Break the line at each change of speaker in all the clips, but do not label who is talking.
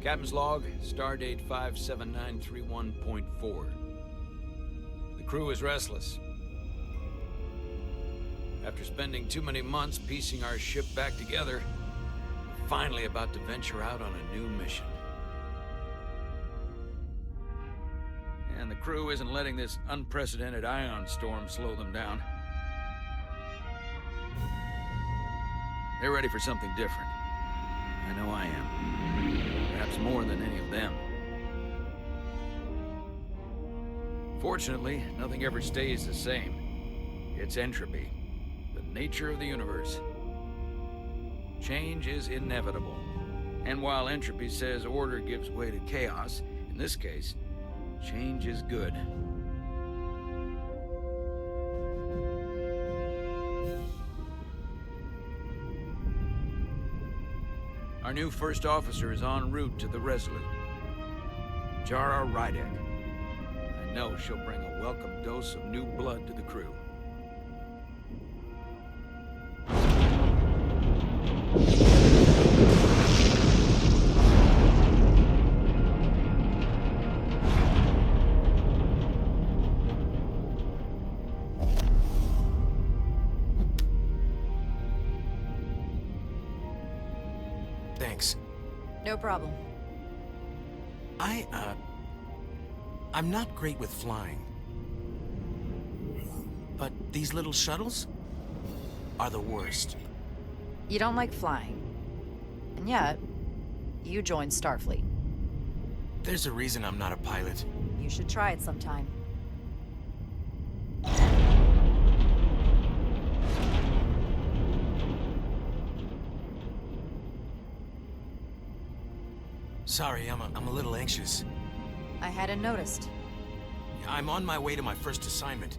Captain's log, stardate 57931.4. The crew is restless. After spending too many months piecing our ship back together, we're finally about to venture out on a new mission. And the crew isn't letting this unprecedented ion storm slow them down. They're ready for something different. I know I am. Perhaps more than any of them. Fortunately, nothing ever stays the same. It's entropy, the nature of the universe. Change is inevitable. And while entropy says order gives way to chaos, in this case, change is good. Our new first officer is en route to the Resolute. Jara Rydek. I know she'll bring a welcome dose of new blood to the crew.
Thanks.
No problem.
I'm not great with flying. But these little shuttles are the worst.
You don't like flying. And yet, you joined Starfleet.
There's a reason I'm not a pilot.
You should try it sometime.
Sorry, I'm a little anxious.
I hadn't noticed.
I'm on my way to my first assignment.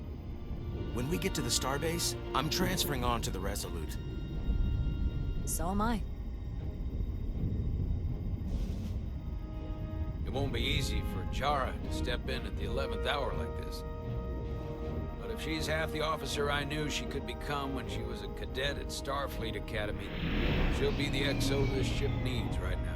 When we get to the starbase, I'm transferring on to the Resolute.
So am I.
It won't be easy for Jara to step in at the 11th hour like this. But if she's half the officer I knew she could become when she was a cadet at Starfleet Academy, she'll be the XO this ship needs right now.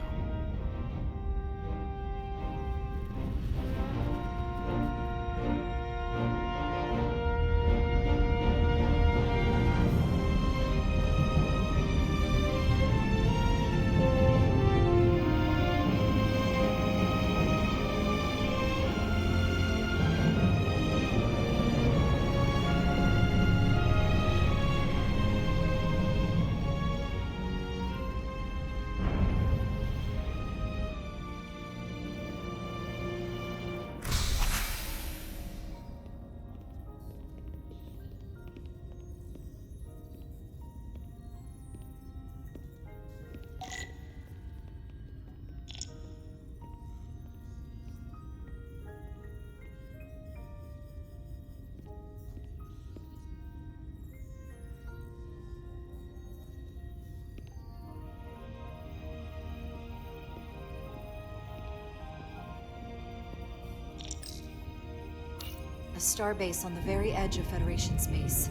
A starbase on the very edge of Federation space.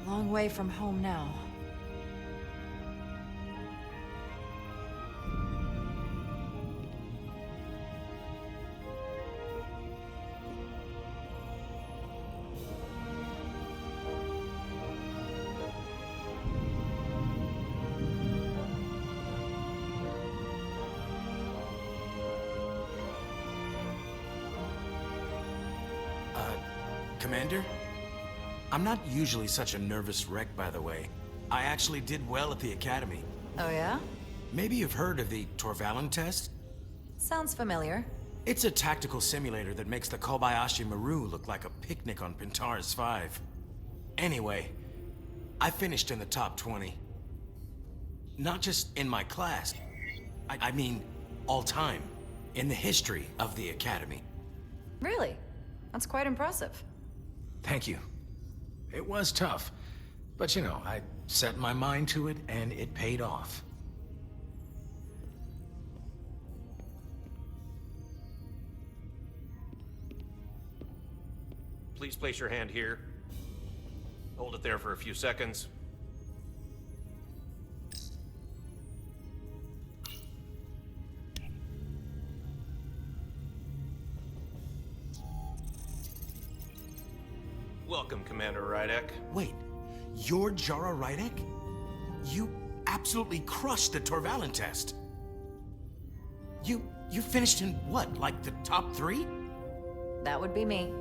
A long way from home now.
Commander? I'm not usually such a nervous wreck, by the way. I actually did well at the Academy.
Oh yeah?
Maybe you've heard of the Torvalin test?
Sounds familiar.
It's a tactical simulator that makes the Kobayashi Maru look like a picnic on Pintaris 5. Anyway, I finished in the top 20. Not just in my class. I mean, all time. In the history of the Academy.
Really? That's quite impressive.
Thank you. It was tough. But you know, I set my mind to it and it paid off.
Please place your hand here. Hold it there for a few seconds. welcome, Commander Rydek.
Wait, you're Jara Rydek? You absolutely crushed the Torvalin test. You finished in what, like the top 3?
That would be me.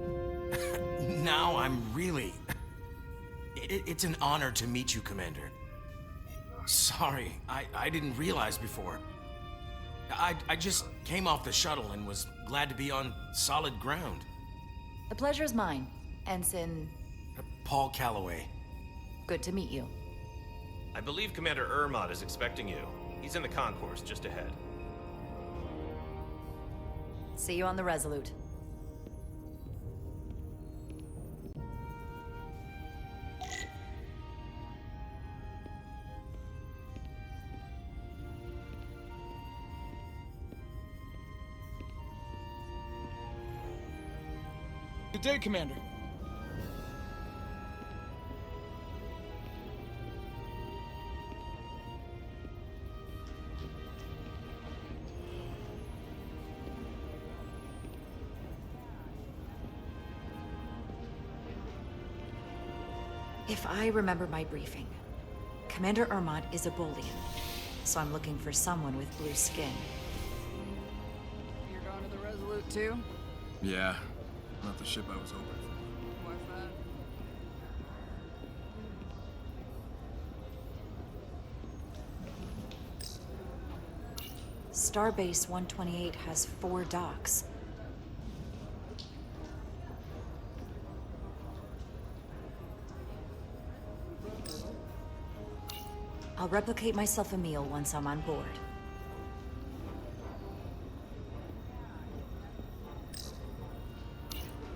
Now I'm really... It's an honor to meet you, Commander. Sorry, I didn't realize before. I just came off the shuttle and was glad to be on solid ground.
The pleasure's mine, Ensign.
Paul Calloway.
Good to meet you.
I believe Commander Ermot is expecting you. He's in the concourse just ahead.
See you on the Resolute.
Good day, Commander.
If I remember my briefing, Commander Ermot is a Bolian, so I'm looking for someone with blue skin.
You're going to the Resolute too?
Yeah, not the ship I was hoping for.
What's that?
Starbase 128 has 4 docks. I'll replicate myself a meal once I'm on board.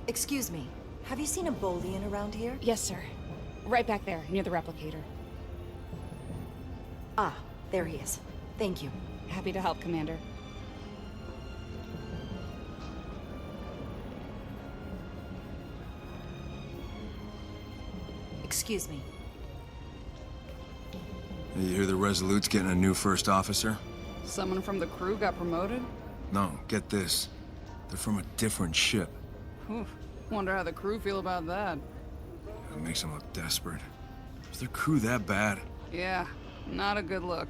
Excuse me, have you seen a Bolian around here?
Yes, sir. Right back there, near the replicator.
Ah, there he is. Thank you.
Happy to help, Commander.
Excuse me.
You hear the Resolute's getting a new first officer?
Someone from the crew got promoted?
No, get this. They're from a different ship.
Oof. Wonder how the crew feel about that.
That makes them look desperate. Is their crew that bad?
Yeah, not a good look.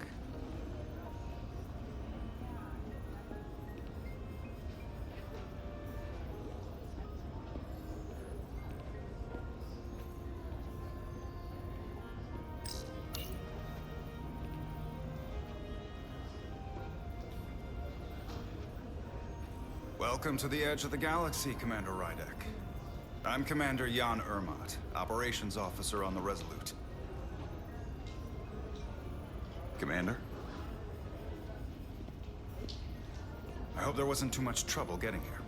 Welcome to the edge of the galaxy, Commander Rydek. I'm Commander Jan Ermot, Operations Officer on the Resolute. Commander? I hope there wasn't too much trouble getting here.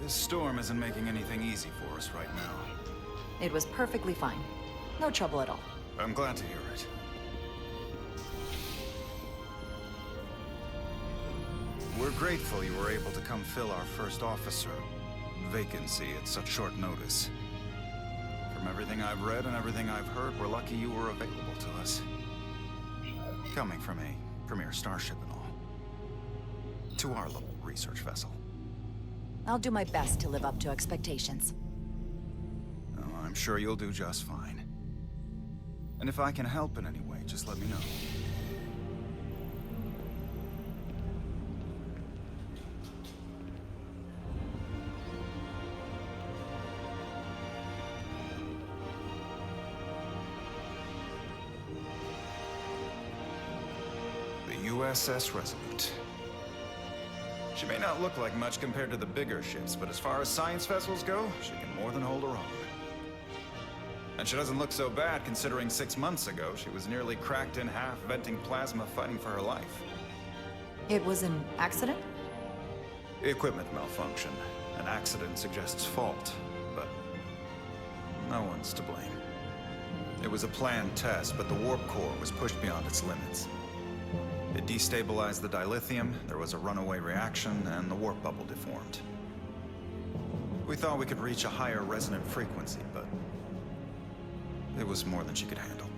This storm isn't making anything easy for us right now.
It was perfectly fine. No trouble at all.
I'm glad to hear it. We're grateful you were able to come fill our first officer vacancy at such short notice. From everything I've read and everything I've heard, we're lucky you were available to us. Coming from a premier starship and all. To our little research vessel.
I'll do my best to live up to expectations.
Oh, I'm sure you'll do just fine. And if I can help in any way, just let me know. USS Resolute. She may not look like much compared to the bigger ships, but as far as science vessels go, she can more than hold her own. And she doesn't look so bad considering 6 months ago she was nearly cracked in half, venting plasma, fighting for her life.
It was an accident?
Equipment malfunction. An accident suggests fault, but no one's to blame. It was a planned test, but the warp core was pushed beyond its limits. It destabilized the dilithium, there was a runaway reaction, and the warp bubble deformed. We thought we could reach a higher resonant frequency, but it was more than she could handle.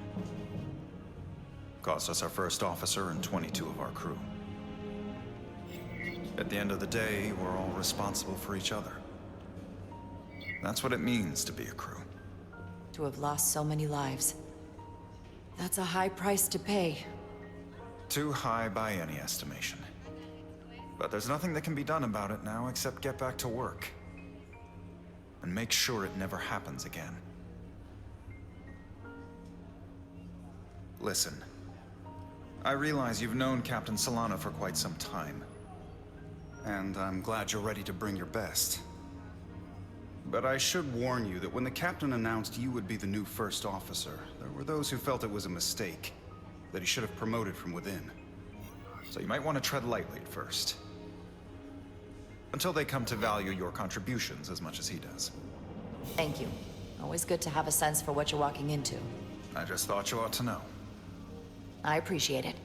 Cost us our first officer and 22 of our crew. At the end of the day, we're all responsible for each other. That's what it means to be a crew.
To have lost so many lives. That's a high price to pay.
Too high by any estimation. But there's nothing that can be done about it now except get back to work. And make sure it never happens again. Listen. I realize you've known Captain Solana for quite some time. And I'm glad you're ready to bring your best. But I should warn you that when the captain announced you would be the new first officer, there were those who felt it was a mistake, that he should have promoted from within. So you might want to tread lightly at first. Until they come to value your contributions as much as he does.
Thank you. Always good to have a sense for what you're walking into.
I just thought you ought to know.
I appreciate it.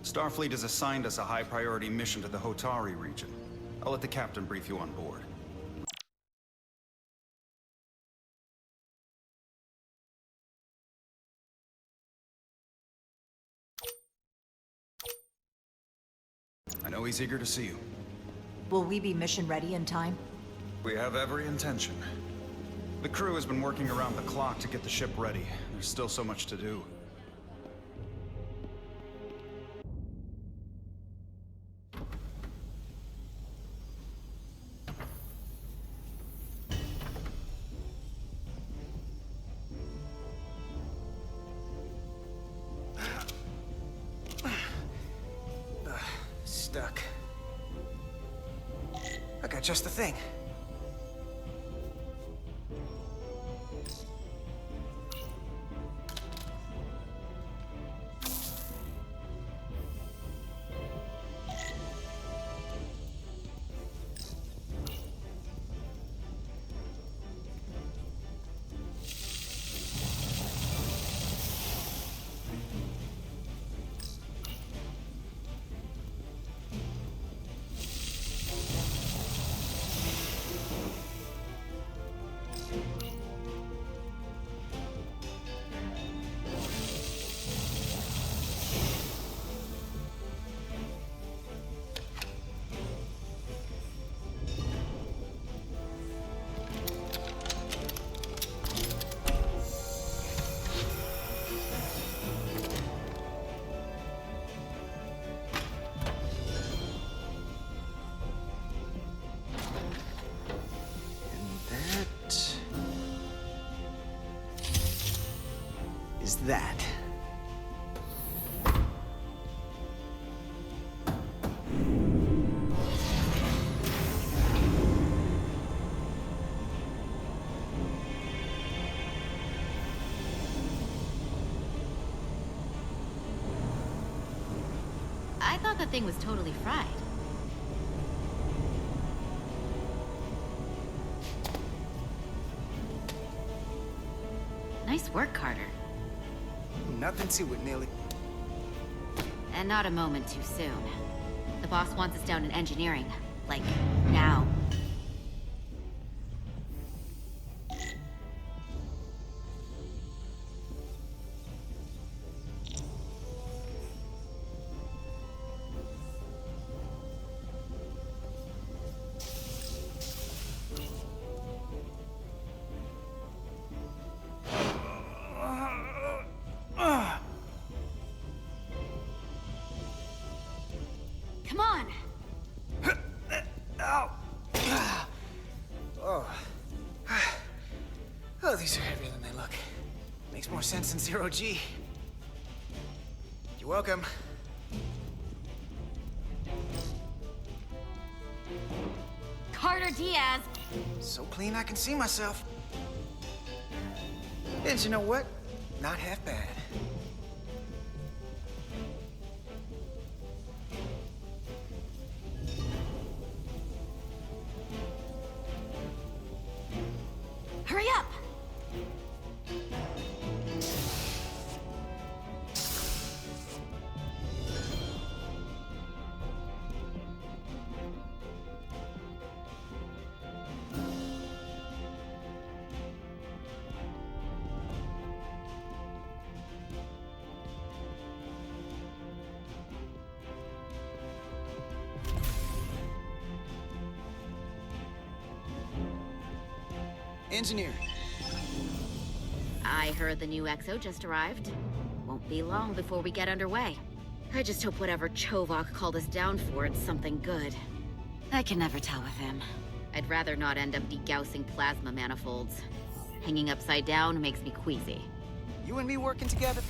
Starfleet has assigned us a high-priority mission to the Hotari region. I'll let the captain brief you on board. I know he's eager to see you.
Will we be mission ready in time?
We have every intention.
The crew has been working around the clock to get the ship ready. There's still so much to do.
Stuck. I got just the thing. That.
I thought the thing was totally fried. Nice work, Carter.
Nothing to it, Millie.
And not a moment too soon. The boss wants us down in engineering. Like, now. Come on!
Ow! Oh. Oh, these are heavier than they look. Makes more sense than zero G. You're welcome.
Carter Diaz!
So clean I can see myself. And you know what? Not half bad.
Hurry up!
Engineer.
I heard the new XO just arrived. Won't be long before we get underway. I just hope whatever Chovak called us down for, it's something good. I can never tell with him. I'd rather not end up degaussing plasma manifolds. Hanging upside down makes me queasy.
You and me working together,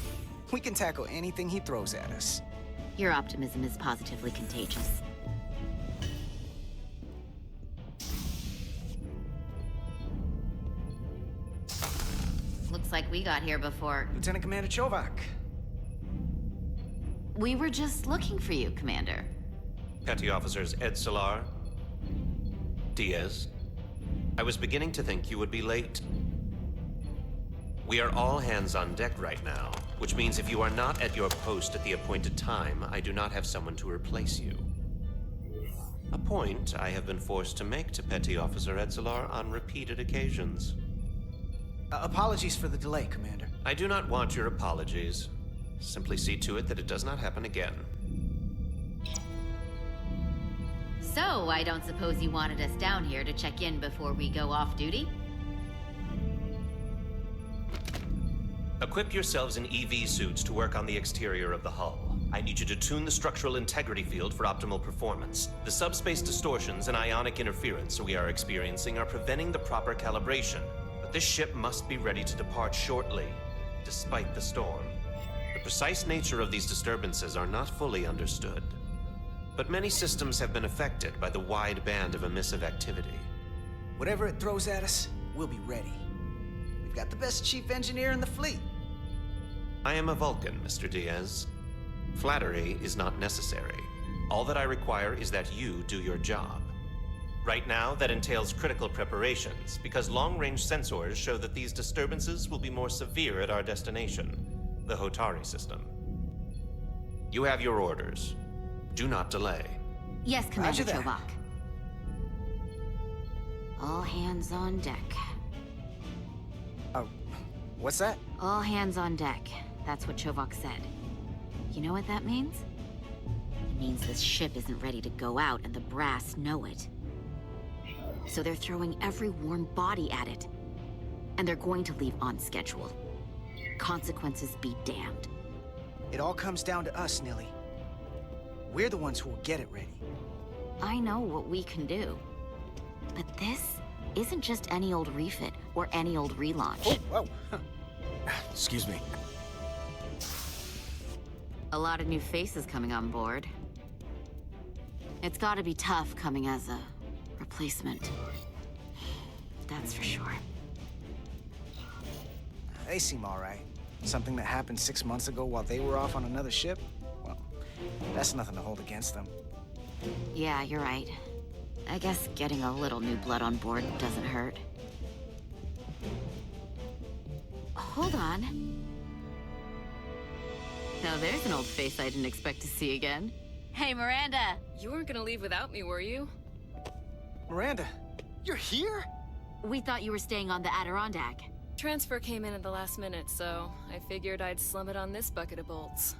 we can tackle anything he throws at us.
Your optimism is positively contagious. Looks like we got here before...
Lieutenant Commander Chovak.
We were just looking for you, Commander.
Petty Officers Edselar, Diaz. I was beginning to think you would be late. We are all hands on deck right now, which means if you are not at your post at the appointed time, I do not have someone to replace you. A point I have been forced to make to Petty Officer Edselar on repeated occasions.
Apologies for the delay, Commander.
I do not want your apologies. Simply see to it that it does not happen again.
So, I don't suppose you wanted us down here to check in before we go off duty?
Equip yourselves in EV suits to work on the exterior of the hull. I need you to tune the structural integrity field for optimal performance. The subspace distortions and ionic interference we are experiencing are preventing the proper calibration. But this ship must be ready to depart shortly, despite the storm. The precise nature of these disturbances are not fully understood. But many systems have been affected by the wide band of emissive activity.
Whatever it throws at us, we'll be ready. We've got the best chief engineer in the fleet.
I am a Vulcan, Mr. Diaz. Flattery is not necessary. All that I require is that you do your job. Right now, that entails critical preparations, because long-range sensors show that these disturbances will be more severe at our destination, the Hotari system. You have your orders. Do not delay.
Yes, Commander
Roger that.
Chovak. All hands on deck.
What's that?
All hands on deck. That's what Chovak said. You know what that means? It means this ship isn't ready to go out, and the brass know it. So they're throwing every warm body at it. And they're going to leave on schedule. Consequences be damned.
It all comes down to us, Nilly. We're the ones who will get it ready.
I know what we can do. But this isn't just any old refit or any old relaunch.
Oh, whoa.
Excuse me.
A lot of new faces coming on board. It's gotta be tough coming as a replacement. That's for sure.
They seem all right. Something that happened 6 months ago while they were off on another ship? Well, that's nothing to hold against them.
Yeah, you're right. I guess getting a little new blood on board doesn't hurt. Hold on. Now there's an old face I didn't expect to see again. Hey, Miranda!
You weren't gonna leave without me, were you?
Miranda, you're here?
We thought you were staying on the Adirondack.
Transfer came in at the last minute, so I figured I'd slum it on this bucket of bolts.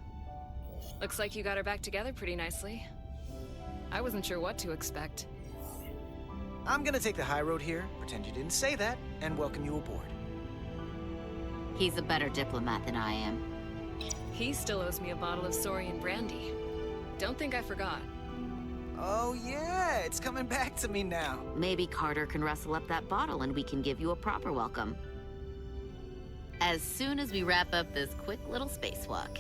Looks like you got her back together pretty nicely. I wasn't sure what to expect.
I'm gonna take the high road here, pretend you didn't say that, and welcome you aboard.
He's a better diplomat than I am.
He still owes me a bottle of Saurian brandy. Don't think I forgot.
Oh yeah, it's coming back to me now.
Maybe Carter can rustle up that bottle and we can give you a proper welcome. As soon as we wrap up this quick little spacewalk.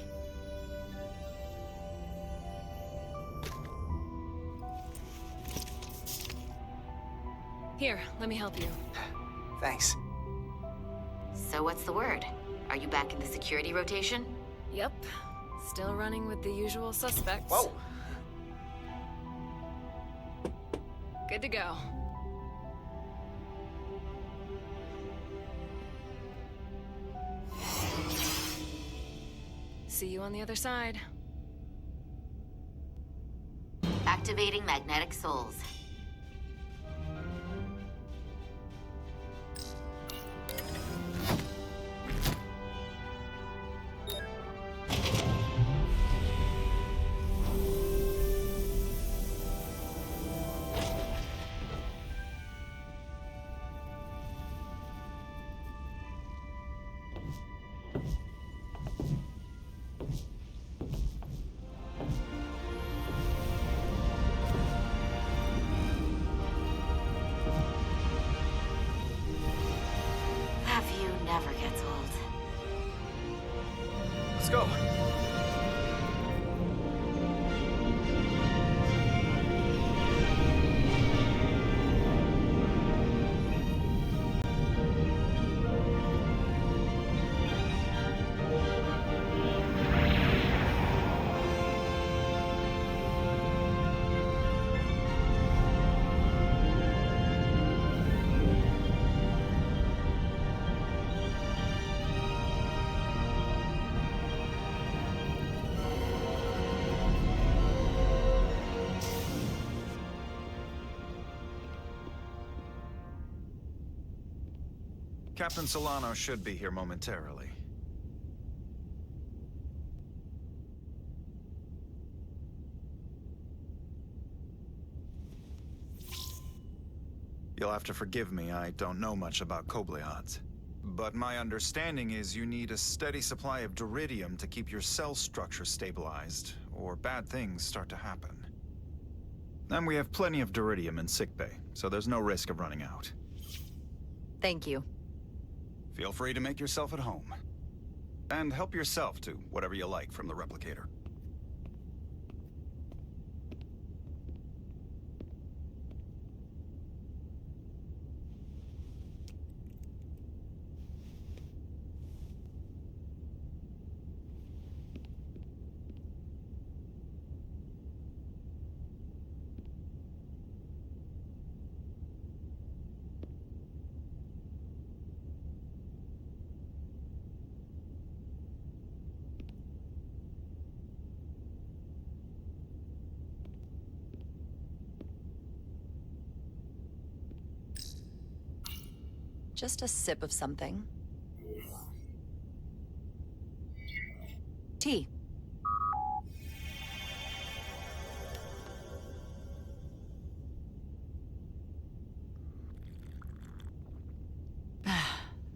Here, let me help you.
Thanks.
So what's the word? Are you back in the security rotation?
Yep. Still running with the usual suspects.
Whoa!
Good to go. See you on the other side.
Activating magnetic souls.
Let's go. Captain Solano should be here momentarily. You'll have to forgive me, I don't know much about Kobleods. But my understanding is you need a steady supply of duridium to keep your cell structure stabilized, or bad things start to happen. And we have plenty of duridium in sickbay, so there's no risk of running out.
Thank you.
Feel free to make yourself at home. And help yourself to whatever you like from the replicator.
Just a sip of something. Tea.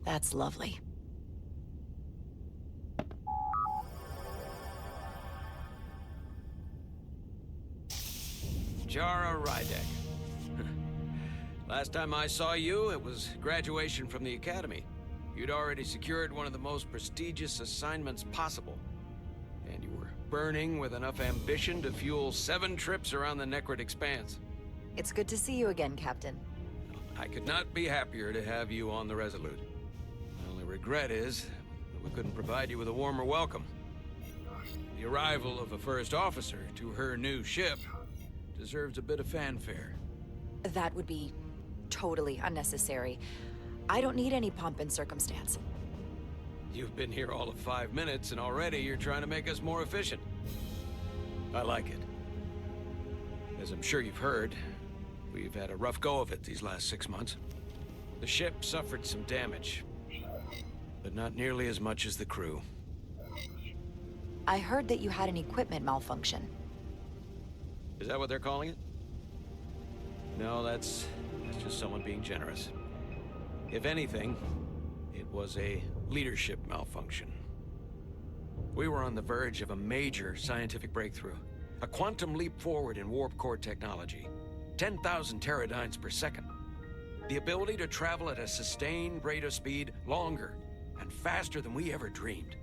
That's lovely.
Jara Rydek. Last time I saw you, it was graduation from the Academy. You'd already secured one of the most prestigious assignments possible. And you were burning with enough ambition to fuel 7 trips around the Necrid Expanse.
It's good to see you again, Captain.
I could not be happier to have you on the Resolute. My only regret is that we couldn't provide you with a warmer welcome. The arrival of a first officer to her new ship deserves a bit of fanfare.
That would be totally unnecessary. I don't need any pomp and circumstance.
You've been here all of 5 minutes, and already you're trying to make us more efficient. I like it. As I'm sure you've heard, we've had a rough go of it these last 6 months. The ship suffered some damage, but not nearly as much as the crew.
I heard that you had an equipment malfunction.
Is that what they're calling it? No, that's just someone being generous. If anything, it was a leadership malfunction. We were on the verge of a major scientific breakthrough. A quantum leap forward in warp core technology. 10,000 teradynes per second. The ability to travel at a sustained rate of speed longer and faster than we ever dreamed.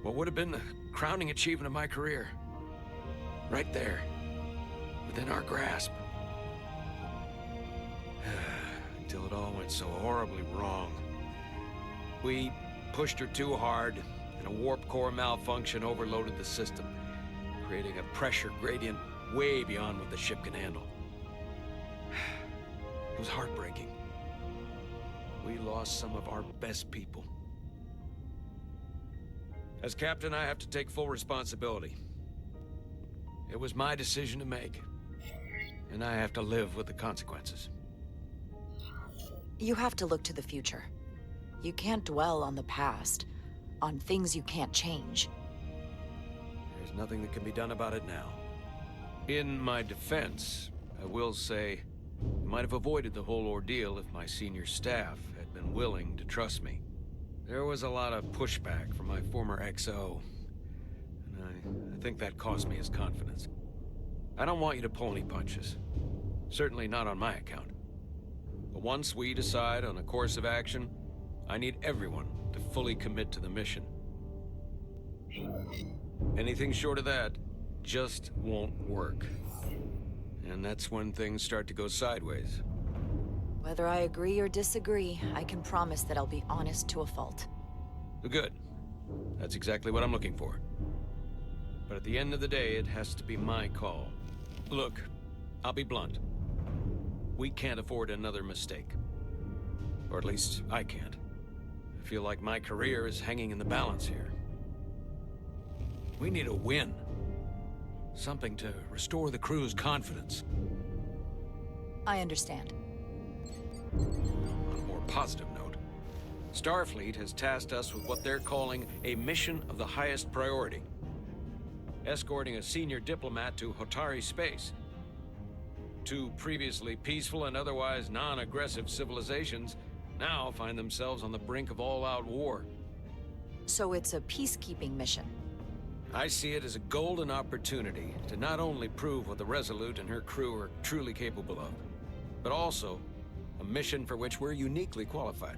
What would have been the crowning achievement of my career. Right there, within our grasp. Until it all went so horribly wrong. We pushed her too hard, and a warp core malfunction overloaded the system, creating a pressure gradient way beyond what the ship can handle. It was heartbreaking. We lost some of our best people. As captain, I have to take full responsibility. It was my decision to make, and I have to live with the consequences.
You have to look to the future. You can't dwell on the past, on things you can't change.
There's nothing that can be done about it now. In my defense, I will say, I might have avoided the whole ordeal if my senior staff had been willing to trust me. There was a lot of pushback from my former XO, and I think that cost me his confidence. I don't want you to pull any punches. Certainly not on my account. But once we decide on a course of action, I need everyone to fully commit to the mission. Anything short of that just won't work. And that's when things start to go sideways.
Whether I agree or disagree, I can promise that I'll be honest to a fault.
Good. That's exactly what I'm looking for. But at the end of the day, it has to be my call. Look, I'll be blunt. We can't afford another mistake. Or at least, I can't. I feel like my career is hanging in the balance here. We need a win. Something to restore the crew's confidence.
I understand.
On a more positive note, Starfleet has tasked us with what they're calling a mission of the highest priority. Escorting a senior diplomat to Hotari space. Two previously peaceful and otherwise non-aggressive civilizations now find themselves on the brink of all-out war.
So it's a peacekeeping mission.
I see it as a golden opportunity to not only prove what the Resolute and her crew are truly capable of, but also a mission for which we're uniquely qualified.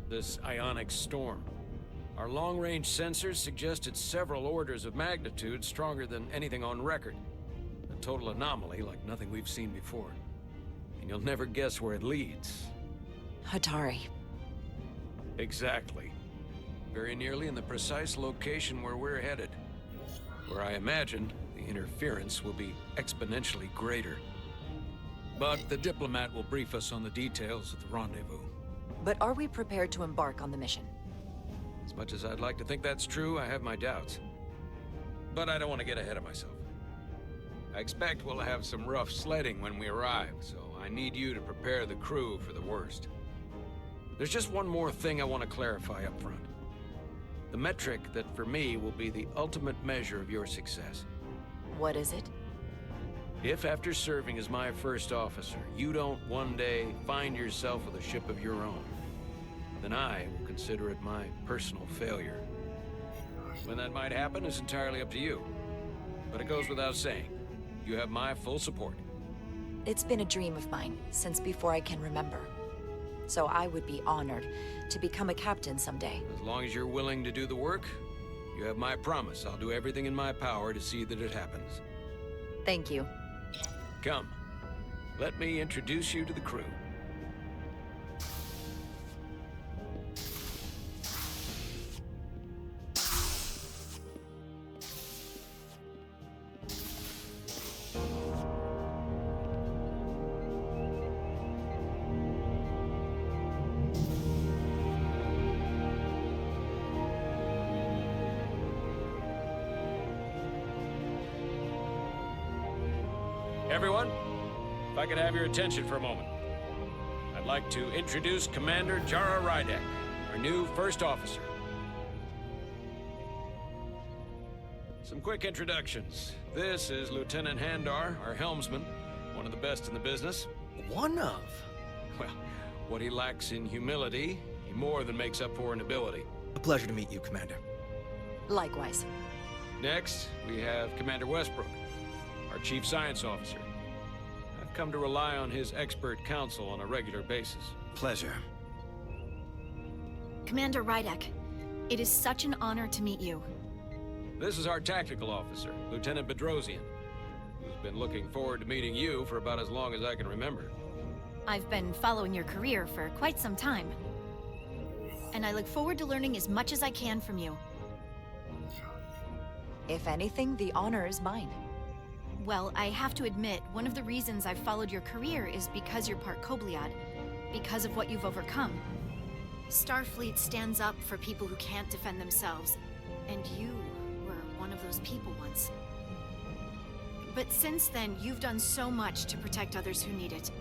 This ionic storm. Our long-range sensors suggest it's several orders of magnitude stronger than anything on record. A total anomaly like nothing we've seen before. And you'll never guess where it leads.
Hotari.
Exactly. Very nearly in the precise location where we're headed. Where I imagine the interference will be exponentially greater. But the diplomat will brief us on the details of the rendezvous.
But are we prepared to embark on the mission?
As much as I'd like to think that's true, I have my doubts. But I don't want to get ahead of myself. I expect we'll have some rough sledding when we arrive, so I need you to prepare the crew for the worst. There's just one more thing I want to clarify up front. The metric that, for me, will be the ultimate measure of your success.
What is it?
If after serving as my first officer, you don't one day find yourself with a ship of your own, then I will consider it my personal failure. When that might happen is entirely up to you. But it goes without saying, you have my full support.
It's been a dream of mine since before I can remember. So I would be honored to become a captain someday.
As long as you're willing to do the work, you have my promise. I'll do everything in my power to see that it happens.
Thank you.
Come, let me introduce you to the crew. Everyone, if I could have your attention for a moment. I'd like to introduce Commander Jara Rydek, our new first officer. Some quick introductions. This is Lieutenant Handar, our helmsman, one of the best in the business.
One of?
Well, what he lacks in humility, he more than makes up for in ability.
A pleasure to meet you, Commander.
Likewise.
Next, we have Commander Westbrook, our Chief Science Officer. I've come to rely on his expert counsel on a regular basis.
Pleasure.
Commander Rydek, it is such an honor to meet you.
This is our tactical officer, Lieutenant Bedrosian, who's been looking forward to meeting you for about as long as I can remember.
I've been following your career for quite some time, and I look forward to learning as much as I can from you.
If anything, the honor is mine.
Well, I have to admit, one of the reasons I've followed your career is because you're part Kobliad, because of what you've overcome. Starfleet stands up for people who can't defend themselves, and you were one of those people once. But since then, you've done so much to protect others who need it.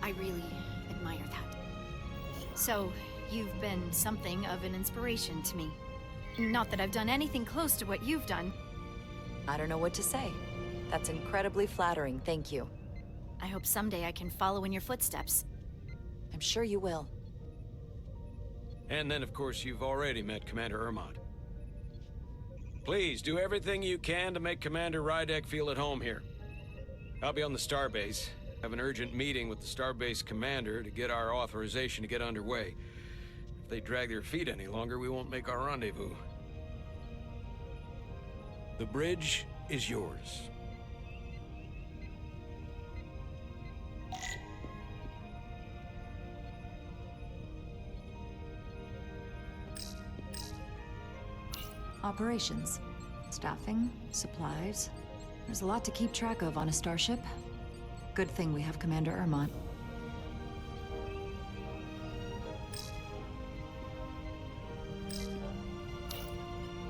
I really admire that. So, you've been something of an inspiration to me. Not that I've done anything close to what you've done.
I don't know what to say. That's incredibly flattering, thank you.
I hope someday I can follow in your footsteps.
I'm sure you will.
And then, of course, you've already met Commander Ermont. Please, do everything you can to make Commander Rydek feel at home here. I'll be on the starbase. Have an urgent meeting with the starbase commander to get our authorization to get underway. If
If they drag their feet any longer, we won't make our rendezvous. The bridge is yours.
Operations. Staffing, supplies. There's a lot to keep track of on a starship. Good thing we have Commander Ermont.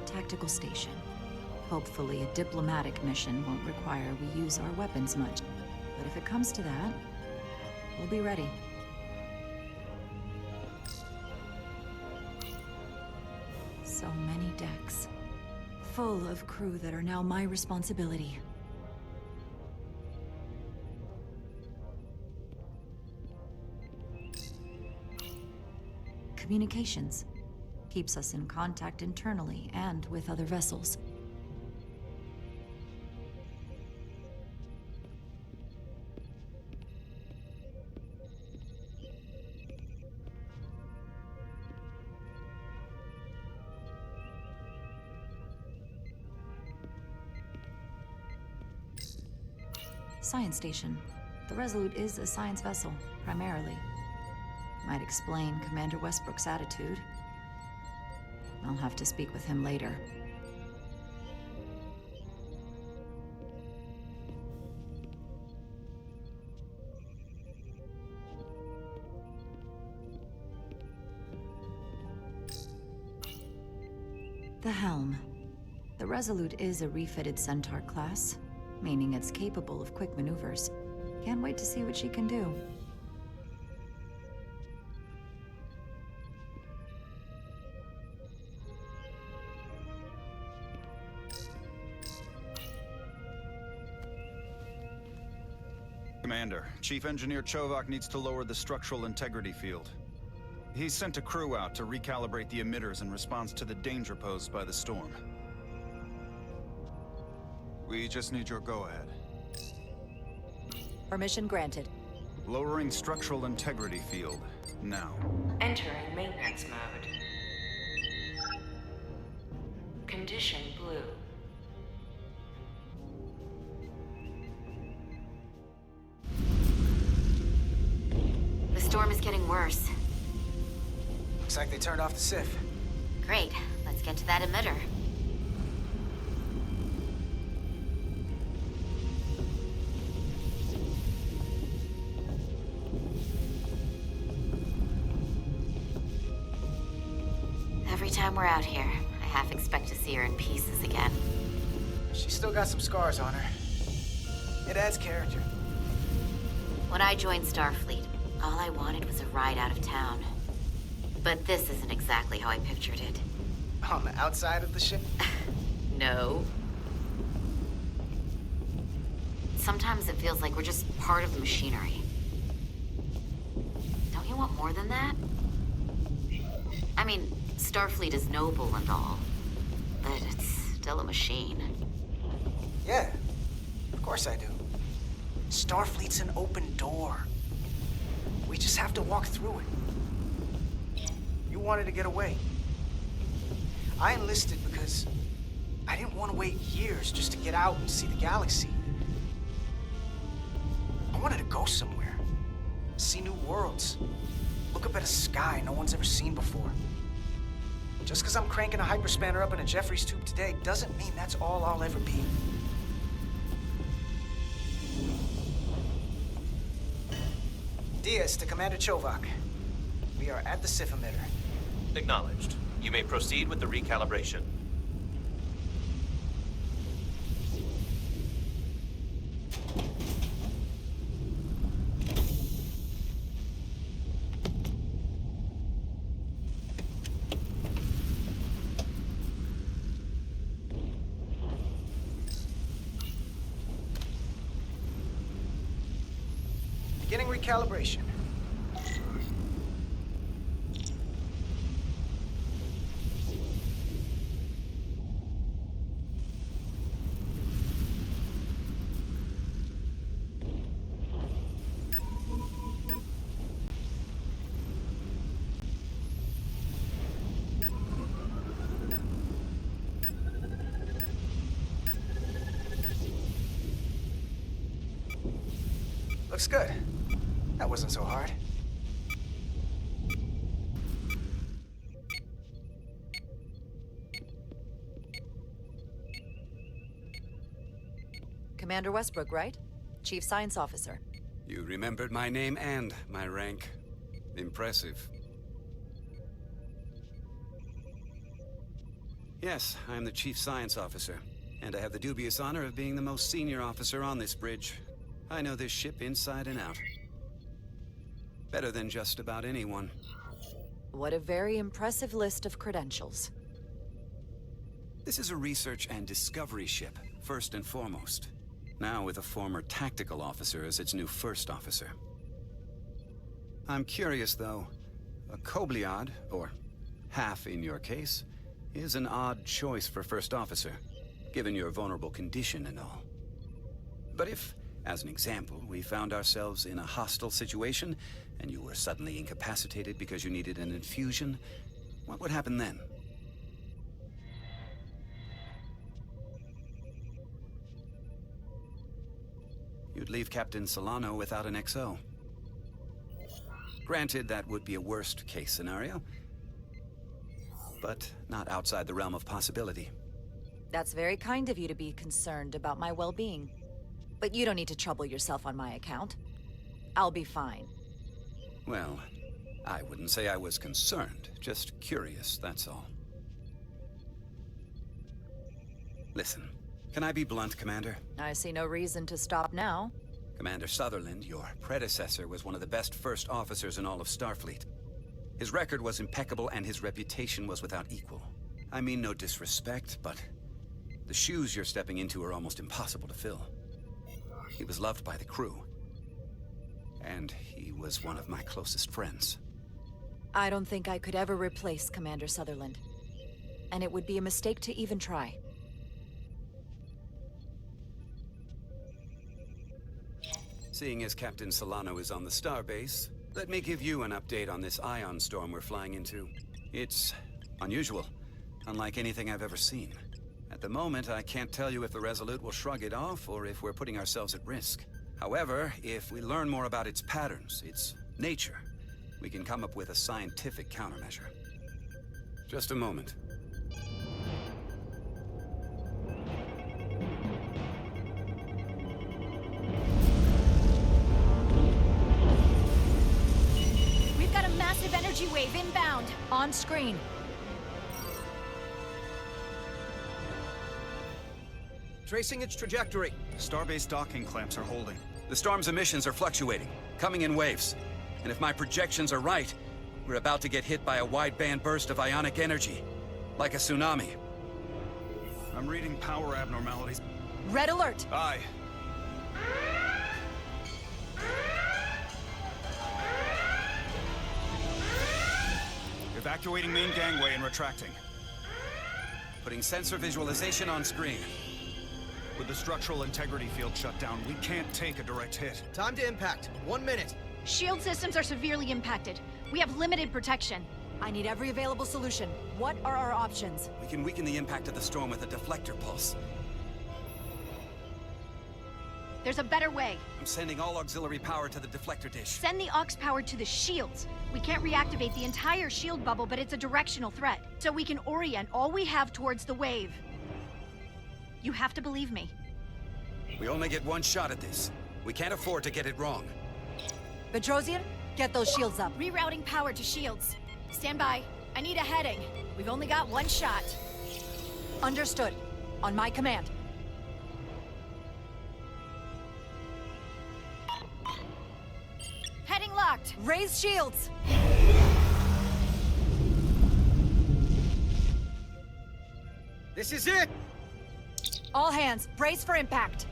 Tactical station. Hopefully a diplomatic mission won't require we use our weapons much. But if it comes to that, we'll be ready. So many decks. Full of crew that are now my responsibility. Communications. Keeps us in contact internally and with other vessels. Science station. The Resolute is a science vessel, primarily. Might explain Commander Westbrook's attitude. I'll have to speak with him later. The helm. The Resolute is a refitted Centaur class, meaning it's capable of quick maneuvers. Can't wait to see what she can do.
Commander, Chief Engineer Chovak needs to lower the structural integrity field. He's sent a crew out to recalibrate the emitters in response to the danger posed by the storm. We just need your go-ahead.
Permission granted.
Lowering structural integrity field, now.
Entering maintenance mode. Condition blue.
The storm is getting worse.
Looks like they turned off the SIF.
Great. Let's get to that emitter. Every time we're out here, I half expect to see her in pieces again.
She's still got some scars on her. It adds character.
When I joined Starfleet, all I wanted was a ride out of town. But this isn't exactly how I pictured it.
On the outside of the ship?
No. Sometimes it feels like we're just part of the machinery. Don't you want more than that? I mean, Starfleet is noble and all, but it's still a machine.
Yeah, of course I do. Starfleet's an open door. We just have to walk through it. You wanted to get away. I enlisted because I didn't want to wait years just to get out and see the galaxy. I wanted to go somewhere, see new worlds, look up at a sky no one's ever seen before. Just because I'm cranking a hyperspanner up in a Jeffries tube today doesn't mean that's all I'll ever be. Diaz to Commander Chovak. We are at the SIF emitter.
Acknowledged. You may proceed with the recalibration.
Beginning recalibration. Looks good. That wasn't so hard.
Commander Westbrook, right? Chief Science Officer.
You remembered my name and my rank. Impressive. Yes, I'm the Chief Science Officer, and I have the dubious honor of being the most senior officer on this bridge. I know this ship inside and out. Better than just about anyone.
What a very impressive list of credentials.
This is a research and discovery ship, first and foremost. Now with a former tactical officer as its new first officer. I'm curious, though. A Kobliad, or half in your case, is an odd choice for first officer, given your vulnerable condition and all. But if, as an example, we found ourselves in a hostile situation, and you were suddenly incapacitated because you needed an infusion, what would happen then? You'd leave Captain Solano without an XO. Granted, that would be a worst-case scenario, but not outside the realm of possibility.
That's very kind of you to be concerned about my well-being. But you don't need to trouble yourself on my account. I'll be fine.
Well, I wouldn't say I was concerned, just curious, that's all. Listen, can I be blunt, Commander?
I see no reason to stop now.
Commander Sutherland, your predecessor, was one of the best first officers in all of Starfleet. His record was impeccable and his reputation was without equal. I mean no disrespect, but the shoes you're stepping into are almost impossible to fill. He was loved by the crew, and he was one of my closest friends.
I don't think I could ever replace Commander Sutherland. And it would be a mistake to even try.
Seeing as Captain Solano is on the starbase, let me give you an update on this ion storm we're flying into. It's unusual, unlike anything I've ever seen. At the moment, I can't tell you if the Resolute will shrug it off or if we're putting ourselves at risk. However, if we learn more about its patterns, its nature, we can come up with a scientific countermeasure. Just a moment.
We've got a massive energy wave inbound.
On screen.
Tracing its trajectory.
Starbase docking clamps are holding.
The storm's emissions are fluctuating, coming in waves. And if my projections are right, we're about to get hit by a wideband burst of ionic energy. Like a tsunami.
I'm reading power abnormalities.
Red alert!
Aye. Evacuating main gangway and retracting.
Putting sensor visualization on screen.
With the structural integrity field shut down, we can't take a direct hit.
Time to impact. 1 minute.
Shield systems are severely impacted. We have limited protection.
I need every available solution. What are our options?
We can weaken the impact of the storm with a deflector pulse.
There's a better way.
I'm sending all auxiliary power to the deflector dish.
Send the aux power to the shields. We can't reactivate the entire shield bubble, but it's a directional threat. So we can orient all we have towards the wave. You have to believe me.
We only get one shot at this. We can't afford to get it wrong.
Bedrosian, get those shields up.
Rerouting power to shields. Stand by. I need a heading. We've only got one shot.
Understood. On my command.
Heading locked.
Raise shields.
This is it!
All hands, brace for impact.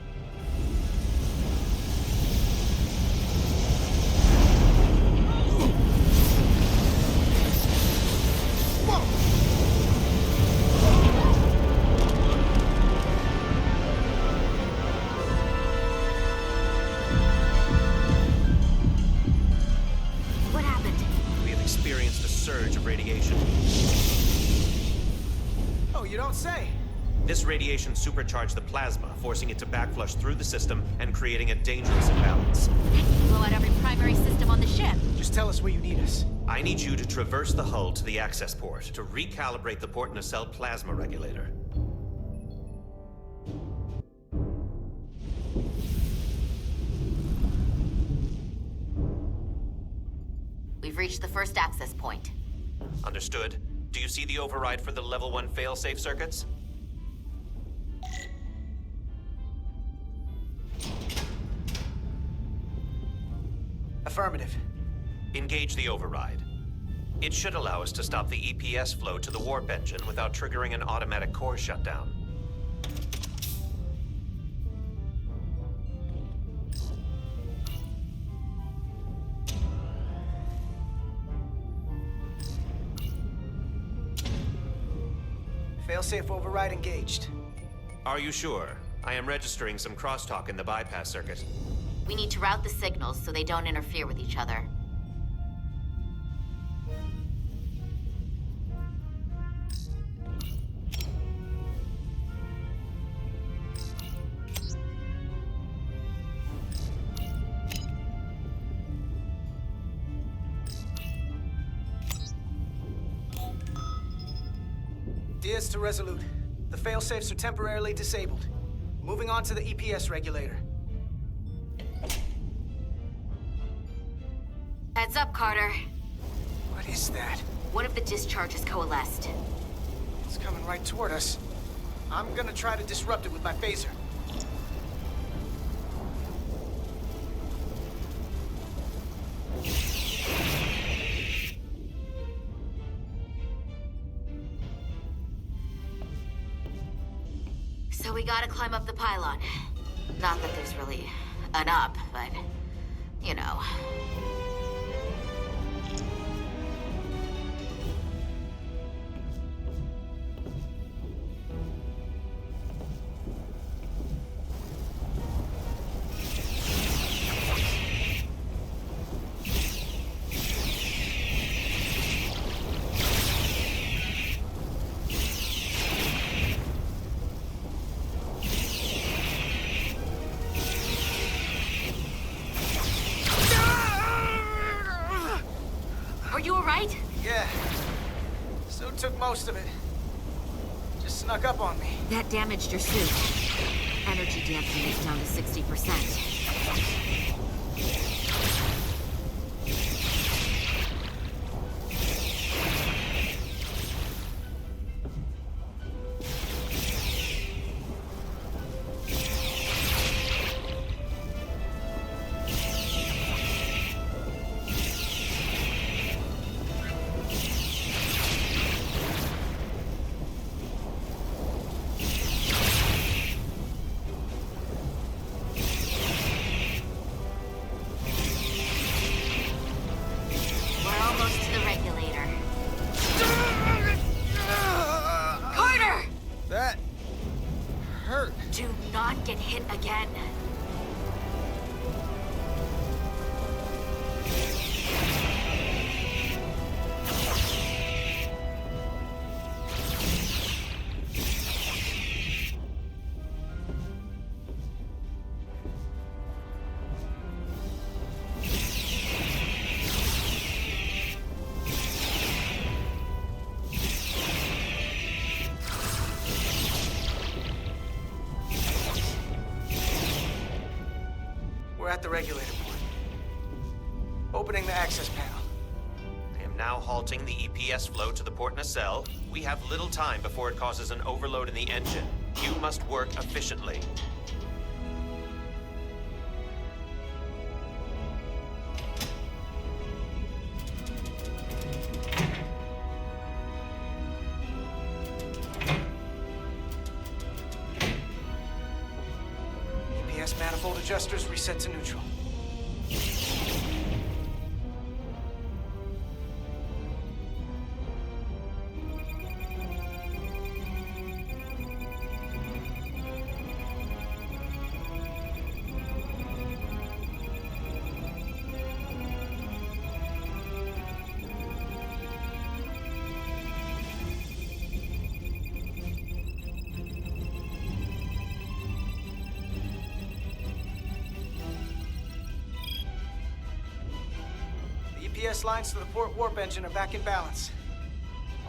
What happened?
We have experienced a surge of radiation.
Oh, you don't say.
This radiation supercharged the plasma, forcing it to backflush through the system and creating a dangerous imbalance.
Blow out every primary system on the ship.
Just tell us where you need us.
I need you to traverse the hull to the access port to recalibrate the port nacelle plasma regulator.
We've reached the first access point.
Understood. Do you see the override for the level 1 failsafe circuits?
Affirmative.
Engage the override. It should allow us to stop the EPS flow to the warp engine without triggering an automatic core shutdown.
Failsafe override engaged.
Are you sure? I am registering some crosstalk in the bypass circuit.
We need to route the signals so they don't interfere with each other.
Diaz to Resolute. The failsafes are temporarily disabled. Moving on to the EPS regulator.
Heads up, Carter.
What is that?
One of the discharges coalesced.
It's coming right toward us. I'm gonna try to disrupt it with my phaser.
So we gotta climb up the pylon. Not that there's really an up, but, you know. Are you alright?
Yeah. Suit took most of it. Just snuck up on me.
That damaged your suit. Energy damping is down to 60%. Get hit again.
We're at the regulator port. Opening the access panel.
I am now halting the EPS flow to the port nacelle. We have little time before it causes an overload in the engine. You must work efficiently.
EPS manifold adjusters reset to neutral. EPS lines to the port warp engine are back in balance.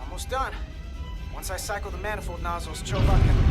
Almost done. Once I cycle the manifold nozzles, Chovak can...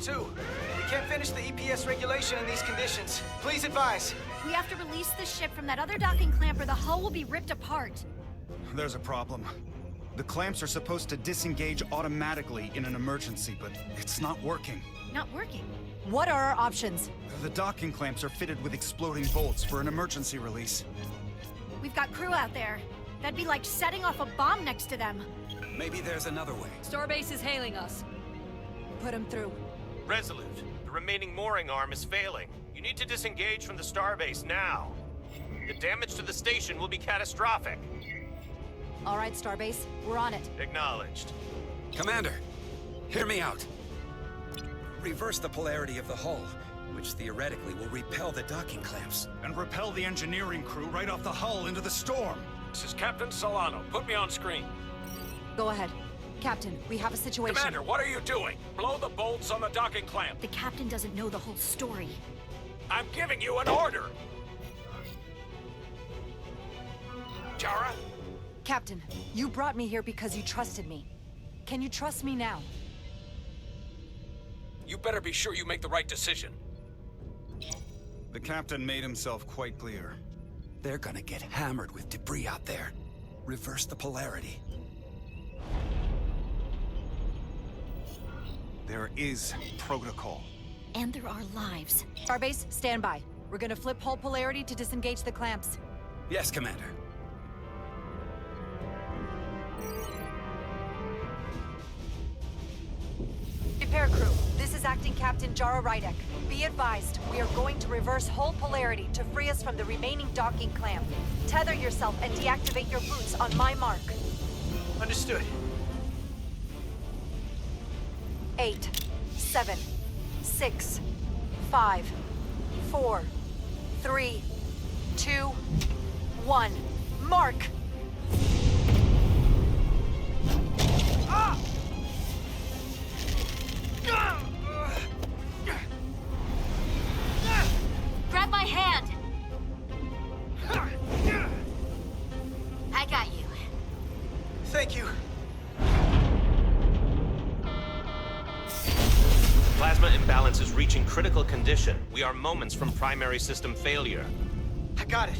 Too. We can't finish the EPS regulation in these conditions. Please advise.
We have to release the ship from that other docking clamp or the hull will be ripped apart.
There's a problem. The clamps are supposed to disengage automatically in an emergency, but it's not working.
Not working?
What are our options?
The docking clamps are fitted with exploding bolts for an emergency release.
We've got crew out there. That'd be like setting off a bomb next to them.
Maybe there's another way.
Starbase is hailing us.
Put him through.
Resolute, the remaining mooring arm is failing. You need to disengage from the starbase now. The damage to the station will be catastrophic.
All right, Starbase, we're on it.
Acknowledged.
Commander, hear me out. Reverse the polarity of the hull, which theoretically will repel the docking clamps.
And repel the engineering crew right off the hull into the storm.
This is Captain Solano. Put me on screen.
Go ahead. Captain, we have a situation.
Commander, what are you doing? Blow the bolts on the docking clamp.
The captain doesn't know the whole story.
I'm giving you an order. Jara?
Captain, you brought me here because you trusted me. Can you trust me now?
You better be sure you make the right decision.
The captain made himself quite clear.
They're gonna get hammered with debris out there. Reverse the polarity.
There is protocol.
And there are lives.
Starbase, stand by. We're gonna flip hull polarity to disengage the clamps.
Yes, Commander.
Repair crew, this is Acting Captain Jara Rydek. Be advised, we are going to reverse hull polarity to free us from the remaining docking clamp. Tether yourself and deactivate your boots on my mark.
Understood.
8, 7, 6, 5, 4, 3, 2, 1. Mark!
Grab my hand! I got you.
Thank you.
Plasma imbalance is reaching critical condition. We are moments from primary system failure.
I got it.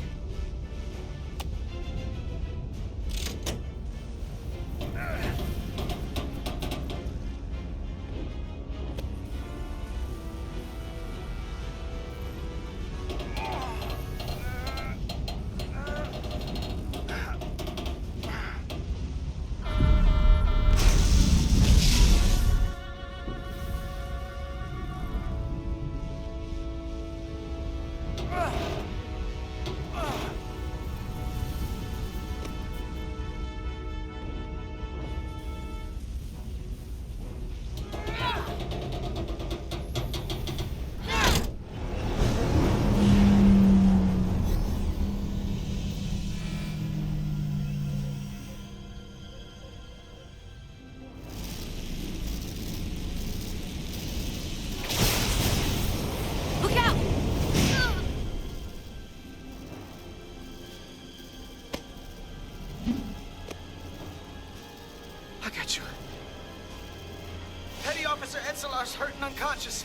Hurt and unconscious.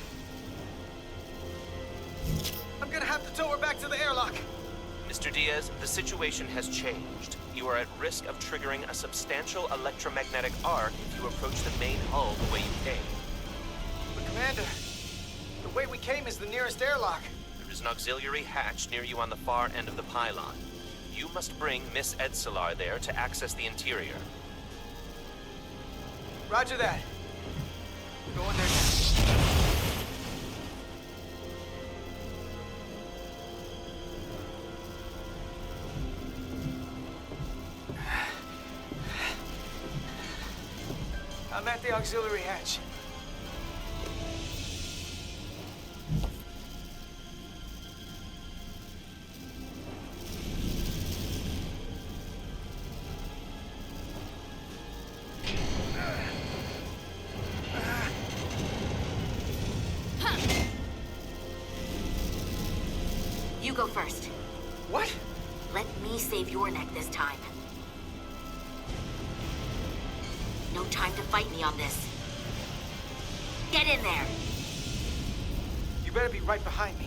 I'm gonna have to tow her back to the airlock.
Mr. Diaz, the situation has changed. You are at risk of triggering a substantial electromagnetic arc if you approach the main hull the way you came.
But Commander, the way we came is the nearest airlock.
There is an auxiliary hatch near you on the far end of the pylon. You must bring Miss Edsolar there to access the interior.
Roger that. Go in there now. I'm at the auxiliary hatch.
You go first.
What?
Let me save your neck this time. No time to fight me on this. Get in there!
You better be right behind me.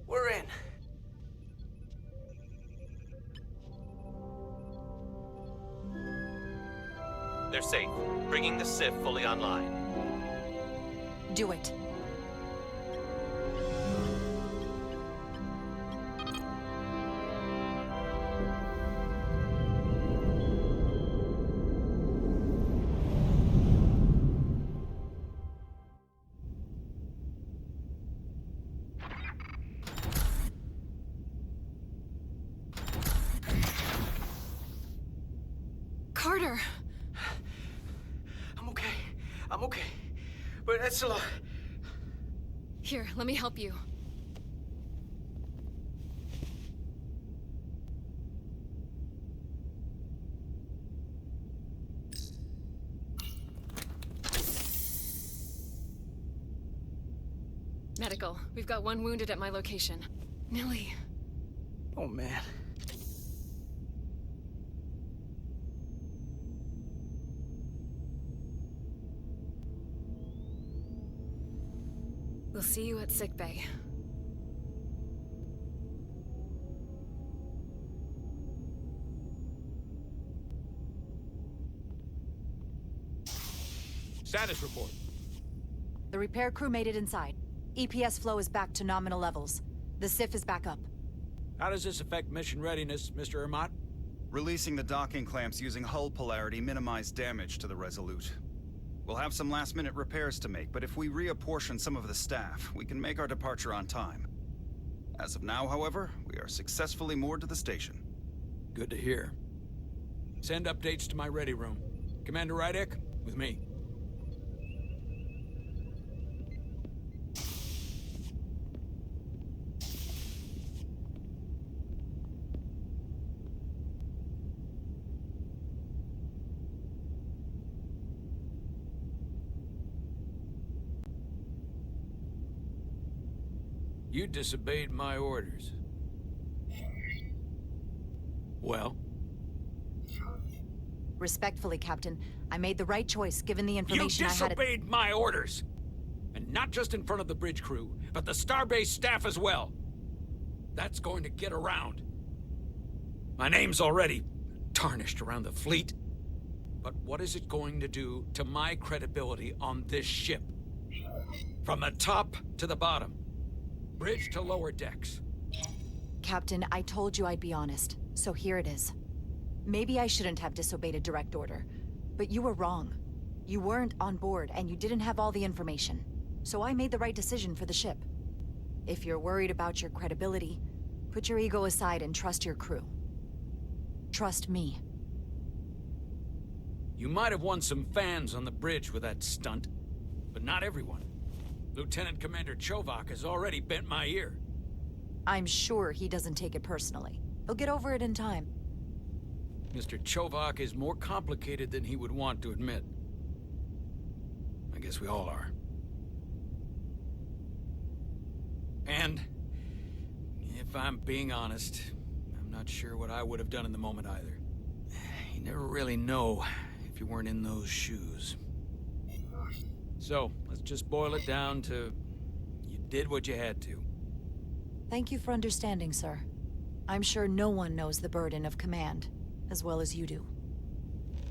We're in.
They're safe, bringing the SIF fully online.
Do it.
Carter!
I'm okay. But that's a lot.
Here, let me help you. Medical. We've got one wounded at my location. Millie.
Oh, man.
We'll see you at sickbay.
Status report.
The repair crew made it inside. EPS flow is back to nominal levels. The SIF is back up.
How does this affect mission readiness, Mr. Ermont?
Releasing the docking clamps using hull polarity minimized damage to the Resolute. We'll have some last-minute repairs to make, but if we reapportion some of the staff, we can make our departure on time. As of now, however, we are successfully moored to the station.
Good to hear. Send updates to my ready room. Commander Rydek, with me. You disobeyed my orders. Well?
Respectfully, Captain, I made the right choice given the information I had.
You disobeyed my orders! And not just in front of the bridge crew, but the Starbase staff as well. That's going to get around. My name's already tarnished around the fleet. But what is it going to do to my credibility on this ship? From the top to the bottom. Bridge to lower decks.
Captain, I told you I'd be honest, so here it is. Maybe I shouldn't have disobeyed a direct order, but you were wrong. You weren't on board, and you didn't have all the information. So I made the right decision for the ship. If you're worried about your credibility, put your ego aside and trust your crew. Trust me.
You might have won some fans on the bridge with that stunt, but not everyone. Lieutenant Commander Chovak has already bent my ear.
I'm sure he doesn't take it personally. He'll get over it in time.
Mr. Chovak is more complicated than he would want to admit. I guess we all are. And, if I'm being honest, I'm not sure what I would have done in the moment either.
He
never really know if you weren't in those shoes. So, let's just boil it down to... you did what you had to.
Thank you for understanding, sir. I'm sure no one knows the burden of command as well as you do.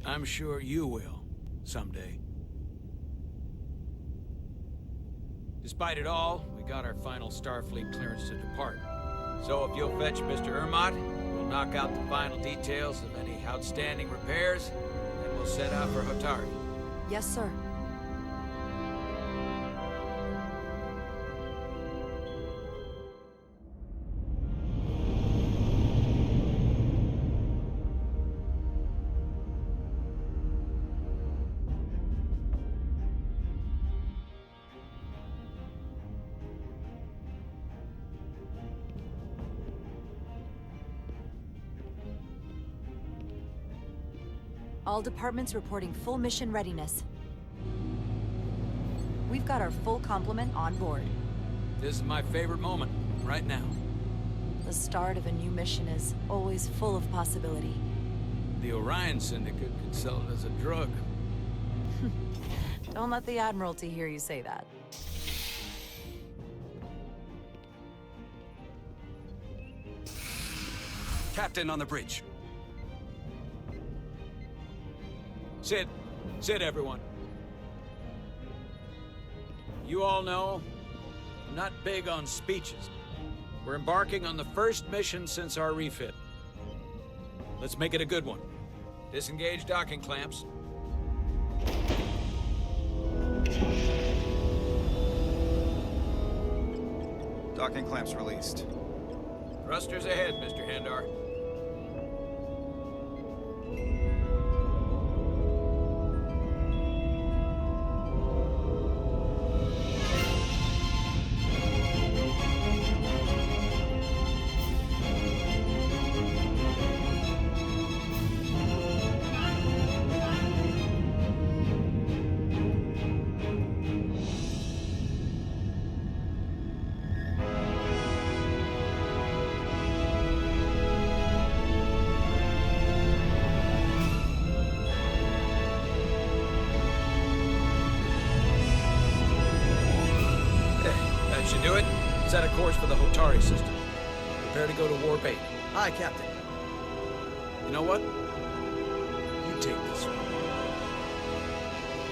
I'm sure you will, someday. Despite it all, we got our final Starfleet clearance to depart. So if you'll fetch Mr. Ermont, we'll knock out the final details of any outstanding repairs, and then we'll set out for Hotari.
Yes, sir. All departments reporting full mission readiness. We've got our full complement on board.
This is my favorite moment, right now.
The start of a new mission is always full of possibility.
The Orion Syndicate could sell it as a drug.
Don't let the Admiralty hear you say that.
Captain on the bridge.
Sit. Sit, everyone. You all know, I'm not big on speeches. We're embarking on the first mission since our refit. Let's make it a good one. Disengage docking clamps.
Docking clamps released.
Thrusters ahead, Mr. Handar. Should do it. Set a course for the Hotari system. Prepare to go to Warp 8.
Aye, Captain.
You know what? You take this one.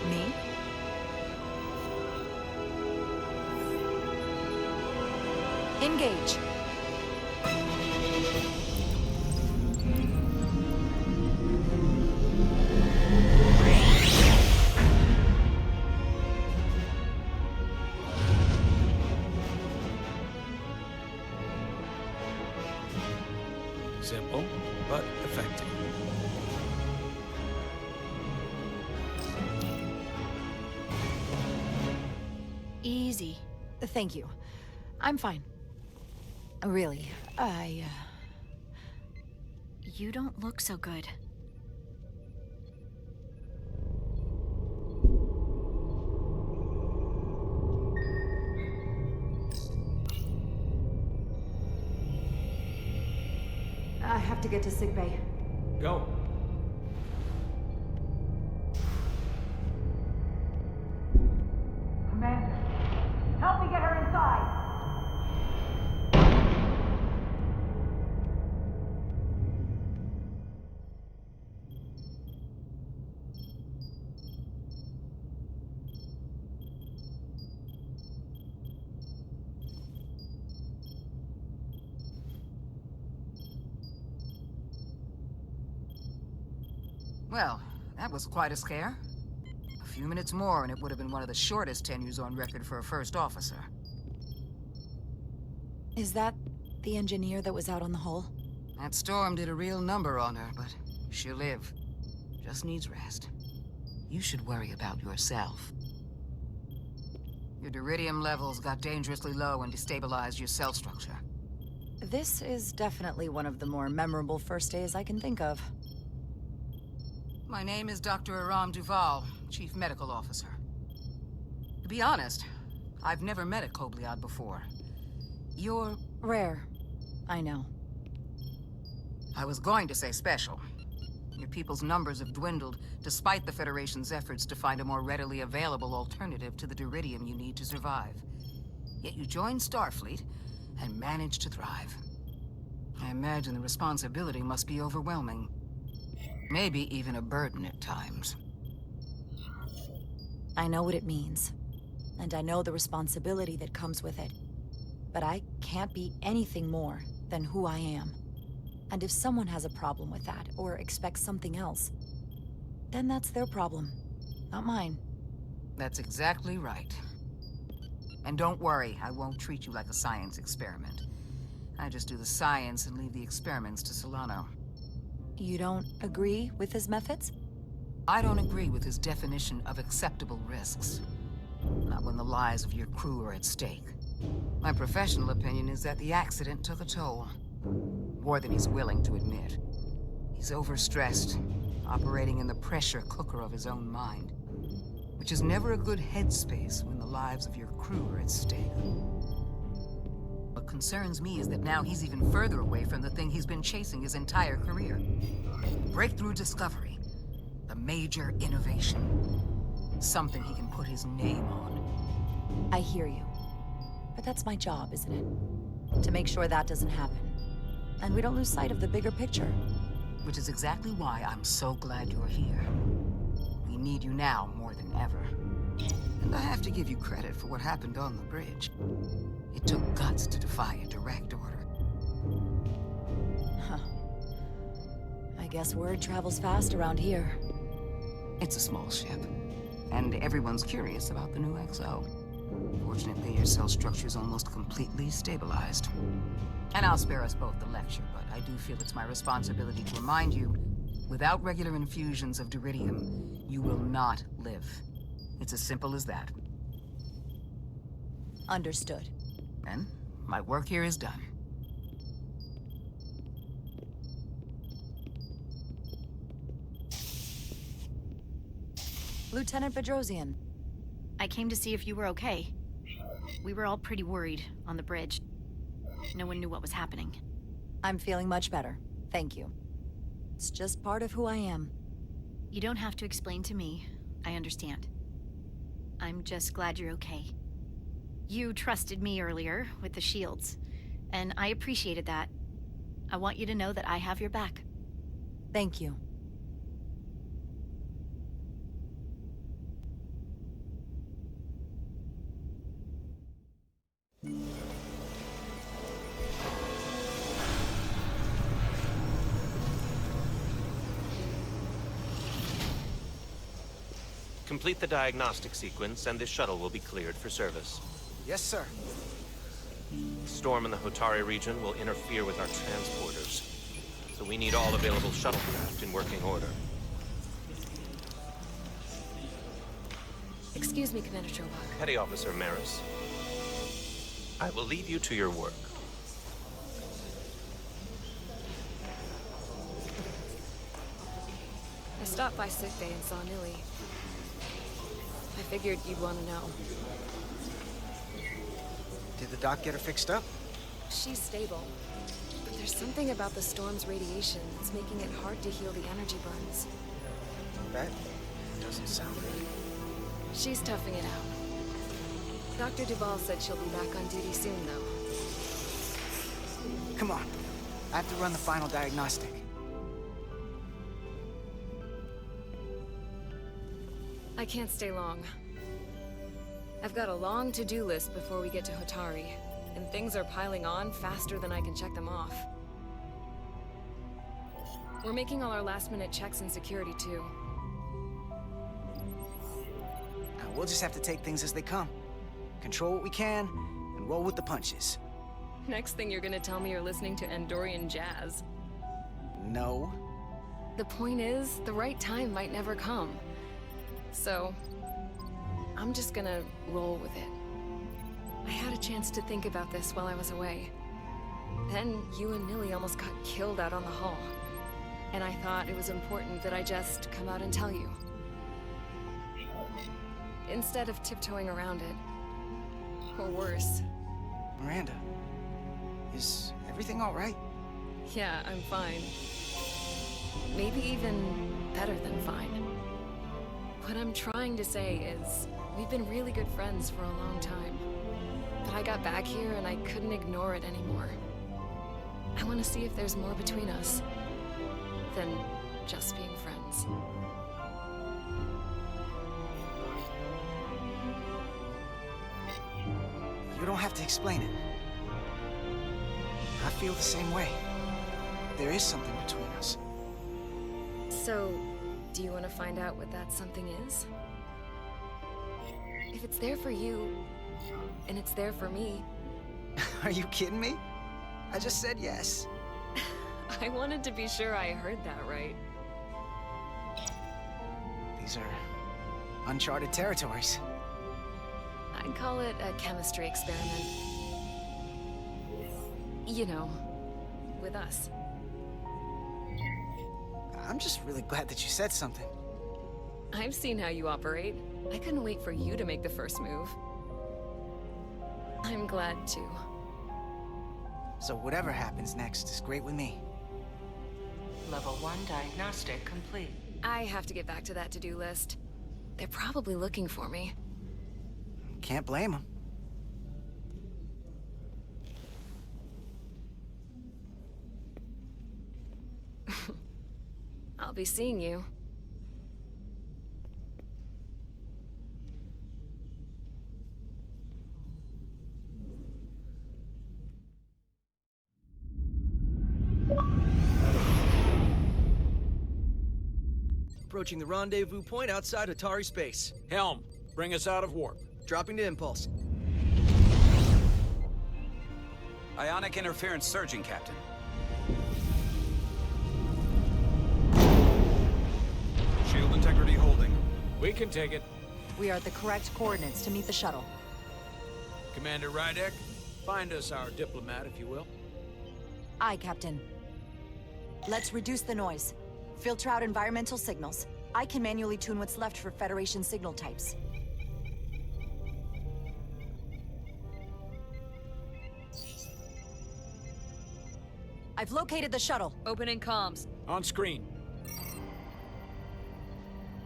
Me? Engage.
Simple, but effective.
Easy.
Thank you. I'm fine. Really,
You don't look so good.
I have to get to sickbay.
Go.
Commander, help me get her inside!
Well, that was quite a scare. A few minutes more and it would have been one of the shortest tenures on record for a first officer.
Is that the engineer that was out on the hull?
That storm did a real number on her, but she'll live. Just needs rest. You should worry about yourself. Your deridium levels got dangerously low and destabilized your cell structure.
This is definitely one of the more memorable first days I can think of.
My name is Dr. Aram Duval, Chief Medical Officer. To be honest, I've never met a Kobliad before. You're...
rare. I know.
I was going to say special. Your people's numbers have dwindled, despite the Federation's efforts to find a more readily available alternative to the Duridium you need to survive. Yet you joined Starfleet, and managed to thrive. I imagine the responsibility must be overwhelming. Maybe even a burden at times.
I know what it means. And I know the responsibility that comes with it. But I can't be anything more than who I am. And if someone has a problem with that, or expects something else, then that's their problem, not mine.
That's exactly right. And don't worry, I won't treat you like a science experiment. I just do the science and leave the experiments to Solano.
You don't agree with his methods?
I don't agree with his definition of acceptable risks. Not when the lives of your crew are at stake. My professional opinion is that the accident took a toll. More than he's willing to admit. He's overstressed, operating in the pressure cooker of his own mind. Which is never a good headspace when the lives of your crew are at stake. What concerns me is that now he's even further away from the thing he's been chasing his entire career. Breakthrough discovery. The major innovation. Something he can put his name on.
I hear you. But that's my job, isn't it? To make sure that doesn't happen. And we don't lose sight of the bigger picture.
Which is exactly why I'm so glad you're here. We need you now more than ever. And I have to give you credit for what happened on the bridge. It took guts to defy a direct order.
Huh. I guess word travels fast around here.
It's a small ship. And everyone's curious about the new XO. Fortunately, your cell structure's almost completely stabilized. And I'll spare us both the lecture, but I do feel it's my responsibility to remind you, without regular infusions of Duridium, you will not live. It's as simple as that.
Understood.
Then, my work here is done.
Lieutenant Bedrosian.
I came to see if you were okay. We were all pretty worried on the bridge. No one knew what was happening.
I'm feeling much better. Thank you. It's just part of who I am.
You don't have to explain to me. I understand. I'm just glad you're okay. You trusted me earlier with the shields, and I appreciated that. I want you to know that I have your back.
Thank you.
Complete the diagnostic sequence, and this shuttle will be cleared for service.
Yes, sir.
The storm in the Hotari region will interfere with our transporters, so we need all available shuttlecraft in working order.
Excuse me, Commander Chobach.
Petty Officer Maris, I will leave you to your work.
I stopped by sickbay and saw Nili. I figured you'd want to know.
Did the doc get her fixed up?
She's stable. But there's something about the storm's radiation that's making it hard to heal the energy burns.
That doesn't sound good.
She's toughing it out. Dr. Duval said she'll be back on duty soon, though.
Come on. I have to run the final diagnostic.
I can't stay long. I've got a long to-do list before we get to Hotari, and things are piling on faster than I can check them off. We're making all our last-minute checks and security, too.
We'll just have to take things as they come. Control what we can, and roll with the punches.
Next thing you're gonna tell me you're listening to Andorian jazz.
No.
The point is, the right time might never come. So, I'm just gonna roll with it. I had a chance to think about this while I was away. Then you and Nili almost got killed out on the hull. And I thought it was important that I just come out and tell you. Instead of tiptoeing around it. Or worse.
Miranda, is everything all right?
Yeah, I'm fine. Maybe even better than fine. What I'm trying to say is, we've been really good friends for a long time. But I got back here and I couldn't ignore it anymore. I want to see if there's more between us than just being friends.
You don't have to explain it. I feel the same way. There is something between us.
So, do you want to find out what that something is? If it's there for you, and it's there for me...
Are you kidding me? I just said yes.
I wanted to be sure I heard that right.
These are uncharted territories.
I'd call it a chemistry experiment. You know, with us.
I'm just really glad that you said something.
I've seen how you operate. I couldn't wait for you to make the first move. I'm glad too.
So whatever happens next is great with me.
Level 1 diagnostic complete.
I have to get back to that to-do list. They're probably looking for me.
Can't blame them.
I'll be seeing you.
Approaching the rendezvous point outside Atari space.
Helm, bring us out of warp.
Dropping to impulse.
Ionic interference surging, Captain. Shield integrity holding.
We can take it.
We are at the correct coordinates to meet the shuttle.
Commander Rydek, find us our diplomat, if you will.
Aye, Captain. Let's reduce the noise. Filter out environmental signals. I can manually tune what's left for Federation signal types. I've located the shuttle.
Opening comms.
On screen.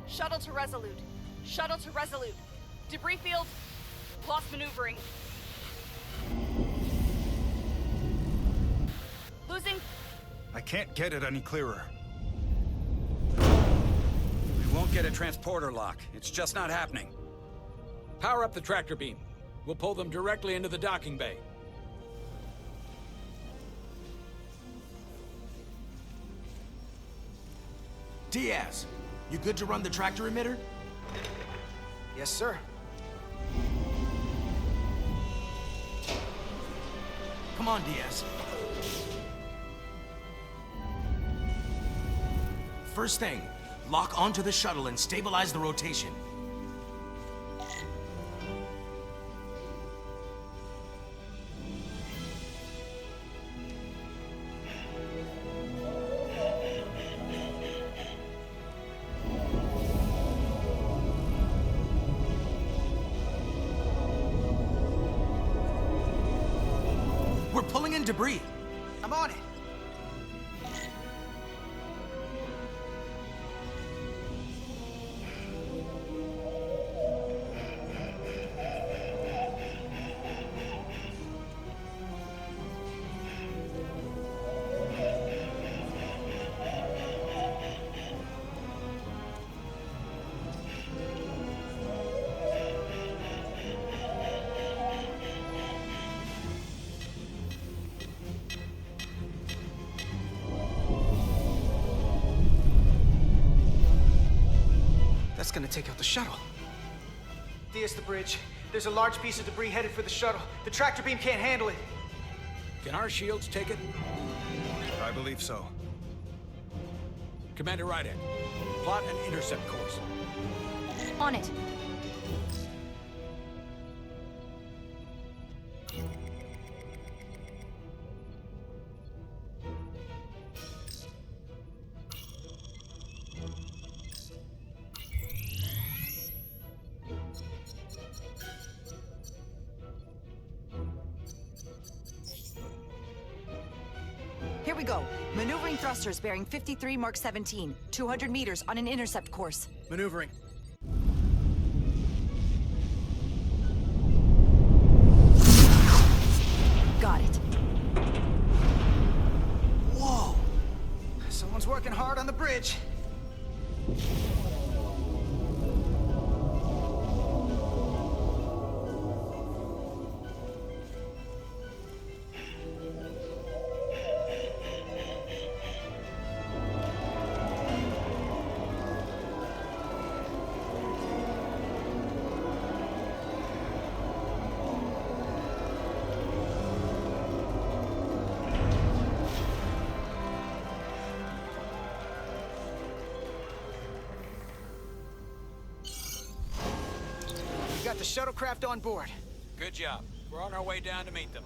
Shuttle to Resolute. Shuttle to Resolute. Debris field. Lost maneuvering. Losing.
I can't get it any clearer. We won't get a transporter lock. It's just not happening.
Power up the tractor beam. We'll pull them directly into the docking bay.
Diaz, you good to run the tractor emitter?
Yes, sir.
Come on, Diaz. First thing, lock onto the shuttle and stabilize the rotation. We're pulling in debris.
I'm on it. That's gonna take out the shuttle. Diaz, the bridge. There's a large piece of debris headed for the shuttle. The tractor beam can't handle it.
Can our shields take it?
I believe so.
Commander Rydek, plot an intercept course.
On it.
Here we go. Maneuvering thrusters bearing 53 Mark 17. 200 meters on an intercept course.
Maneuvering.
Got it.
Whoa! Someone's working hard on the bridge. Got the shuttlecraft on board.
Good job. We're on our way down to meet them.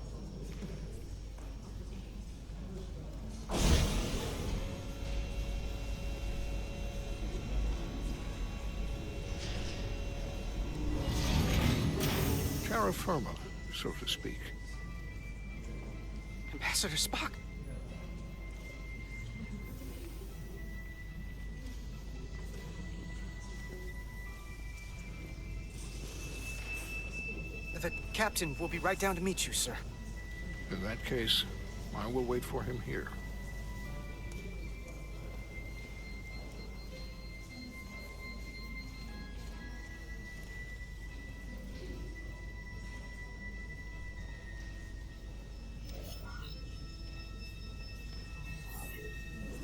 Terra firma, so to speak.
Ambassador Spock. The captain will be right down to meet you, sir.
In that case, I will wait for him here.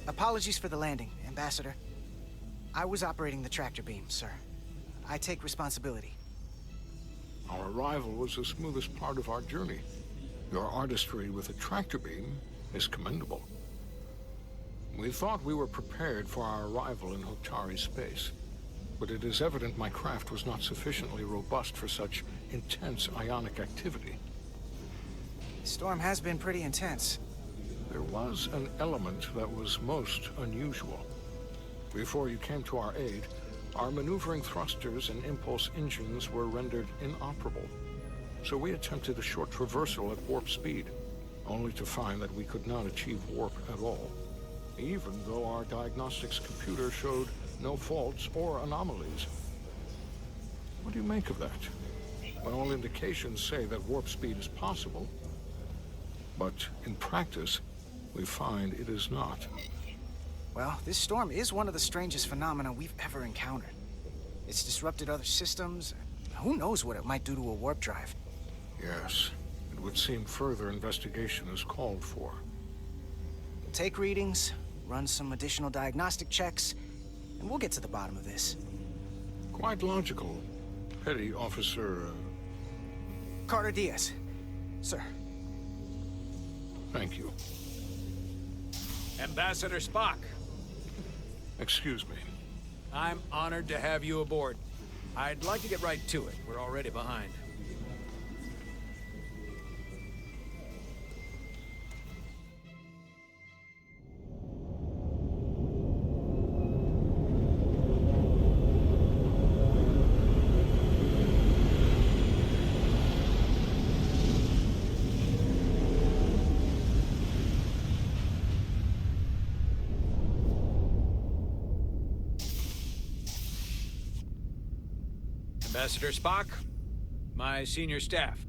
Apologies for the landing, Ambassador. I was operating the tractor beam, sir. I take responsibility.
Our arrival was the smoothest part of our journey. Your artistry with a tractor beam is commendable. We thought we were prepared for our arrival in Hotari space, but it is evident my craft was not sufficiently robust for such intense ionic activity.
The storm has been pretty intense.
There was an element that was most unusual. Before you came to our aid, our maneuvering thrusters and impulse engines were rendered inoperable. So we attempted a short traversal at warp speed, only to find that we could not achieve warp at all, even though our diagnostics computer showed no faults or anomalies. What do you make of that? When all indications say that warp speed is possible, but in practice, we find it is not.
Well, this storm is one of the strangest phenomena we've ever encountered. It's disrupted other systems. Who knows what it might do to a warp drive?
Yes, it would seem further investigation is called for.
We'll take readings, run some additional diagnostic checks, and we'll get to the bottom of this.
Quite logical. Petty Officer...
Carter Diaz. Sir.
Thank you.
Ambassador Spock.
Excuse me.
I'm honored to have you aboard. I'd like to get right to it. We're already behind. Ambassador Spock, my senior staff.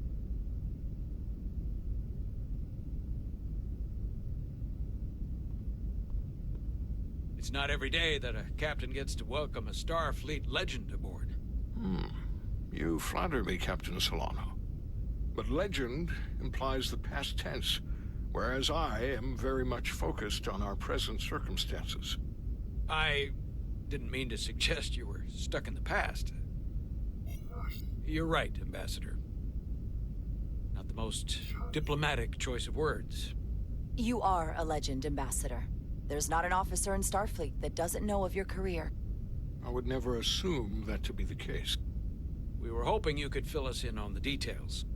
It's not every day that a captain gets to welcome a Starfleet legend aboard.
You flatter me, Captain Solano. But legend implies the past tense, whereas I am very much focused on our present circumstances.
I didn't mean to suggest you were stuck in the past. You're right, Ambassador. Not the most diplomatic choice of words.
You are a legend, Ambassador. There's not an officer in Starfleet that doesn't know of your career.
I would never assume that to be the case.
We were hoping you could fill us in on the details.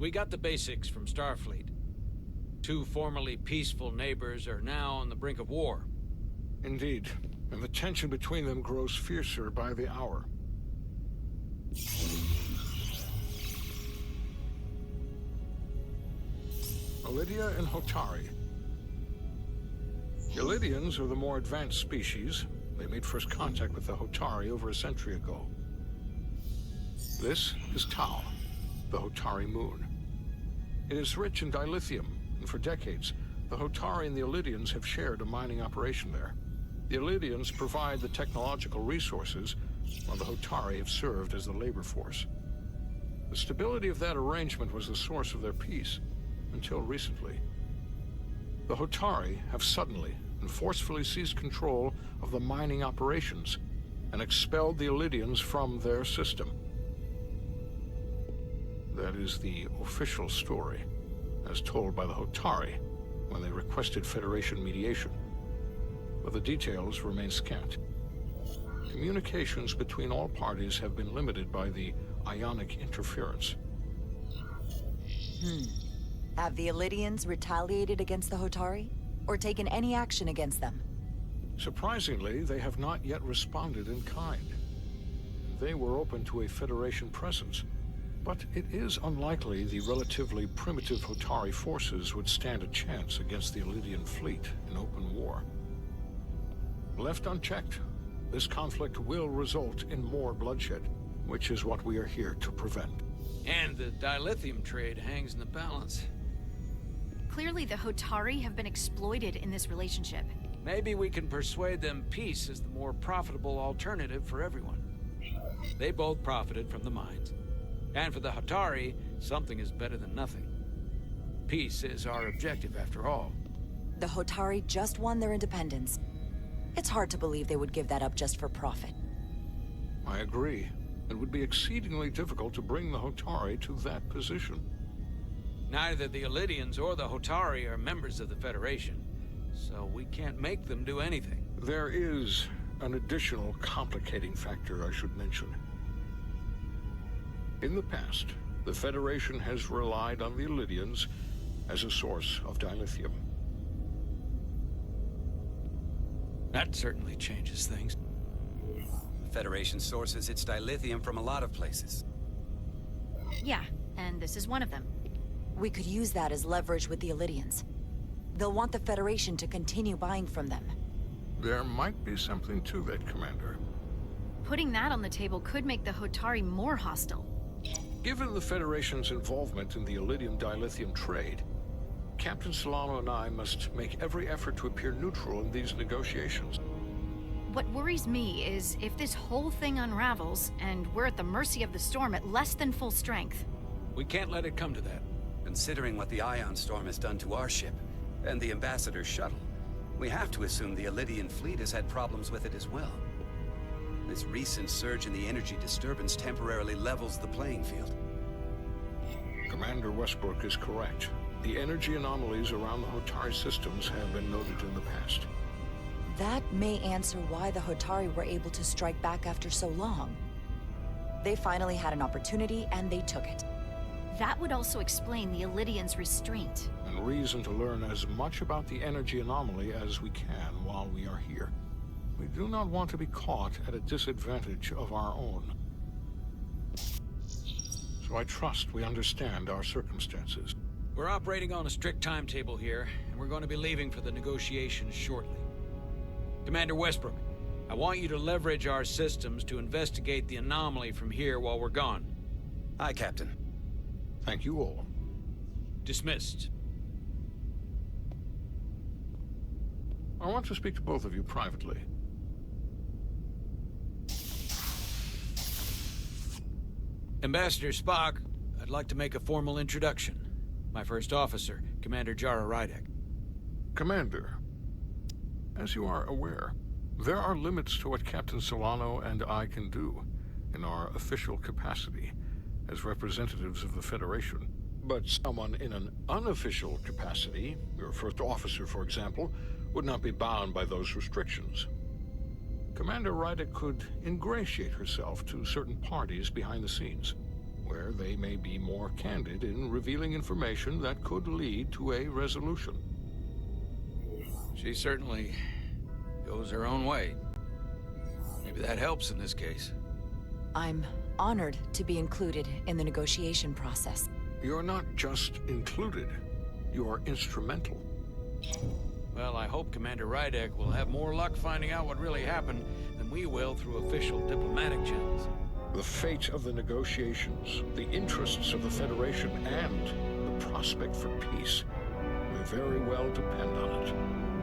We got the basics from Starfleet. Two formerly peaceful neighbors are now on the brink of war.
Indeed, and the tension between them grows fiercer by the hour. Lydia and Hotari. Illydians are the more advanced species. They made first contact with the Hotari over a century ago. This is Tau, the Hotari moon. It is rich in dilithium, and for decades, the Hotari and the Illydians have shared a mining operation there. The Illydians provide the technological resources, while the Hotari have served as the labor force. The stability of that arrangement was the source of their peace, until recently. The Hotari have suddenly and forcefully seized control of the mining operations and expelled the Illydians from their system. That is the official story, as told by the Hotari when they requested Federation mediation. But the details remain scant. Communications between all parties have been limited by the ionic interference.
Have the Illydians retaliated against the Hotari? Or taken any action against them?
Surprisingly, they have not yet responded in kind. They were open to a Federation presence, but it is unlikely the relatively primitive Hotari forces would stand a chance against the Illydian fleet in open war. Left unchecked, this conflict will result in more bloodshed, which is what we are here to prevent.
And the dilithium trade hangs in the balance.
Clearly, the Hotari have been exploited in this relationship.
Maybe we can persuade them peace is the more profitable alternative for everyone. They both profited from the mines. And for the Hotari, something is better than nothing. Peace is our objective, after all.
The Hotari just won their independence. It's hard to believe they would give that up just for profit.
I agree. It would be exceedingly difficult to bring the Hotari to that position.
Neither the Illydians or the Hotari are members of the Federation, so we can't make them do anything.
There is an additional complicating factor I should mention. In the past, the Federation has relied on the Illydians as a source of dilithium.
That certainly changes things.
The Federation sources its dilithium from a lot of places.
Yeah, and this is one of them.
We could use that as leverage with the Illydians. They'll want the Federation to continue buying from them.
There might be something to that, Commander.
Putting that on the table could make the Hotari more hostile.
Given the Federation's involvement in the Illydium dilithium trade, Captain Solano and I must make every effort to appear neutral in these negotiations.
What worries me is if this whole thing unravels, and we're at the mercy of the storm at less than full strength.
We can't let it come to that.
Considering what the Ion Storm has done to our ship, and the Ambassador's shuttle, we have to assume the Illydian fleet has had problems with it as well. This recent surge in the energy disturbance temporarily levels the playing field.
Commander Westbrook is correct. The energy anomalies around the Hotari systems have been noted in the past.
That may answer why the Hotari were able to strike back after so long. They finally had an opportunity, and they took it.
That would also explain the Illydians' restraint.
And reason to learn as much about the energy anomaly as we can while we are here. We do not want to be caught at a disadvantage of our own. So I trust we understand our circumstances.
We're operating on a strict timetable here, and we're going to be leaving for the negotiations shortly. Commander Westbrook, I want you to leverage our systems to investigate the anomaly from here while we're gone.
Aye, Captain.
Thank you all.
Dismissed.
I want to speak to both of you privately.
Ambassador Spock, I'd like to make a formal introduction. My first officer, Commander Jara Rydek.
Commander, as you are aware, there are limits to what Captain Solano and I can do in our official capacity as representatives of the Federation. But someone in an unofficial capacity, your first officer, for example, would not be bound by those restrictions. Commander Rydek could ingratiate herself to certain parties behind the scenes, where they may be more candid in revealing information that could lead to a resolution.
She certainly goes her own way. Maybe that helps in this case.
I'm honored to be included in the negotiation process.
You're not just included, you're instrumental.
Well, I hope Commander Rydek will have more luck finding out what really happened than we will through official diplomatic channels.
The fate of the negotiations, the interests of the Federation, and the prospect for peace may very well depend on it.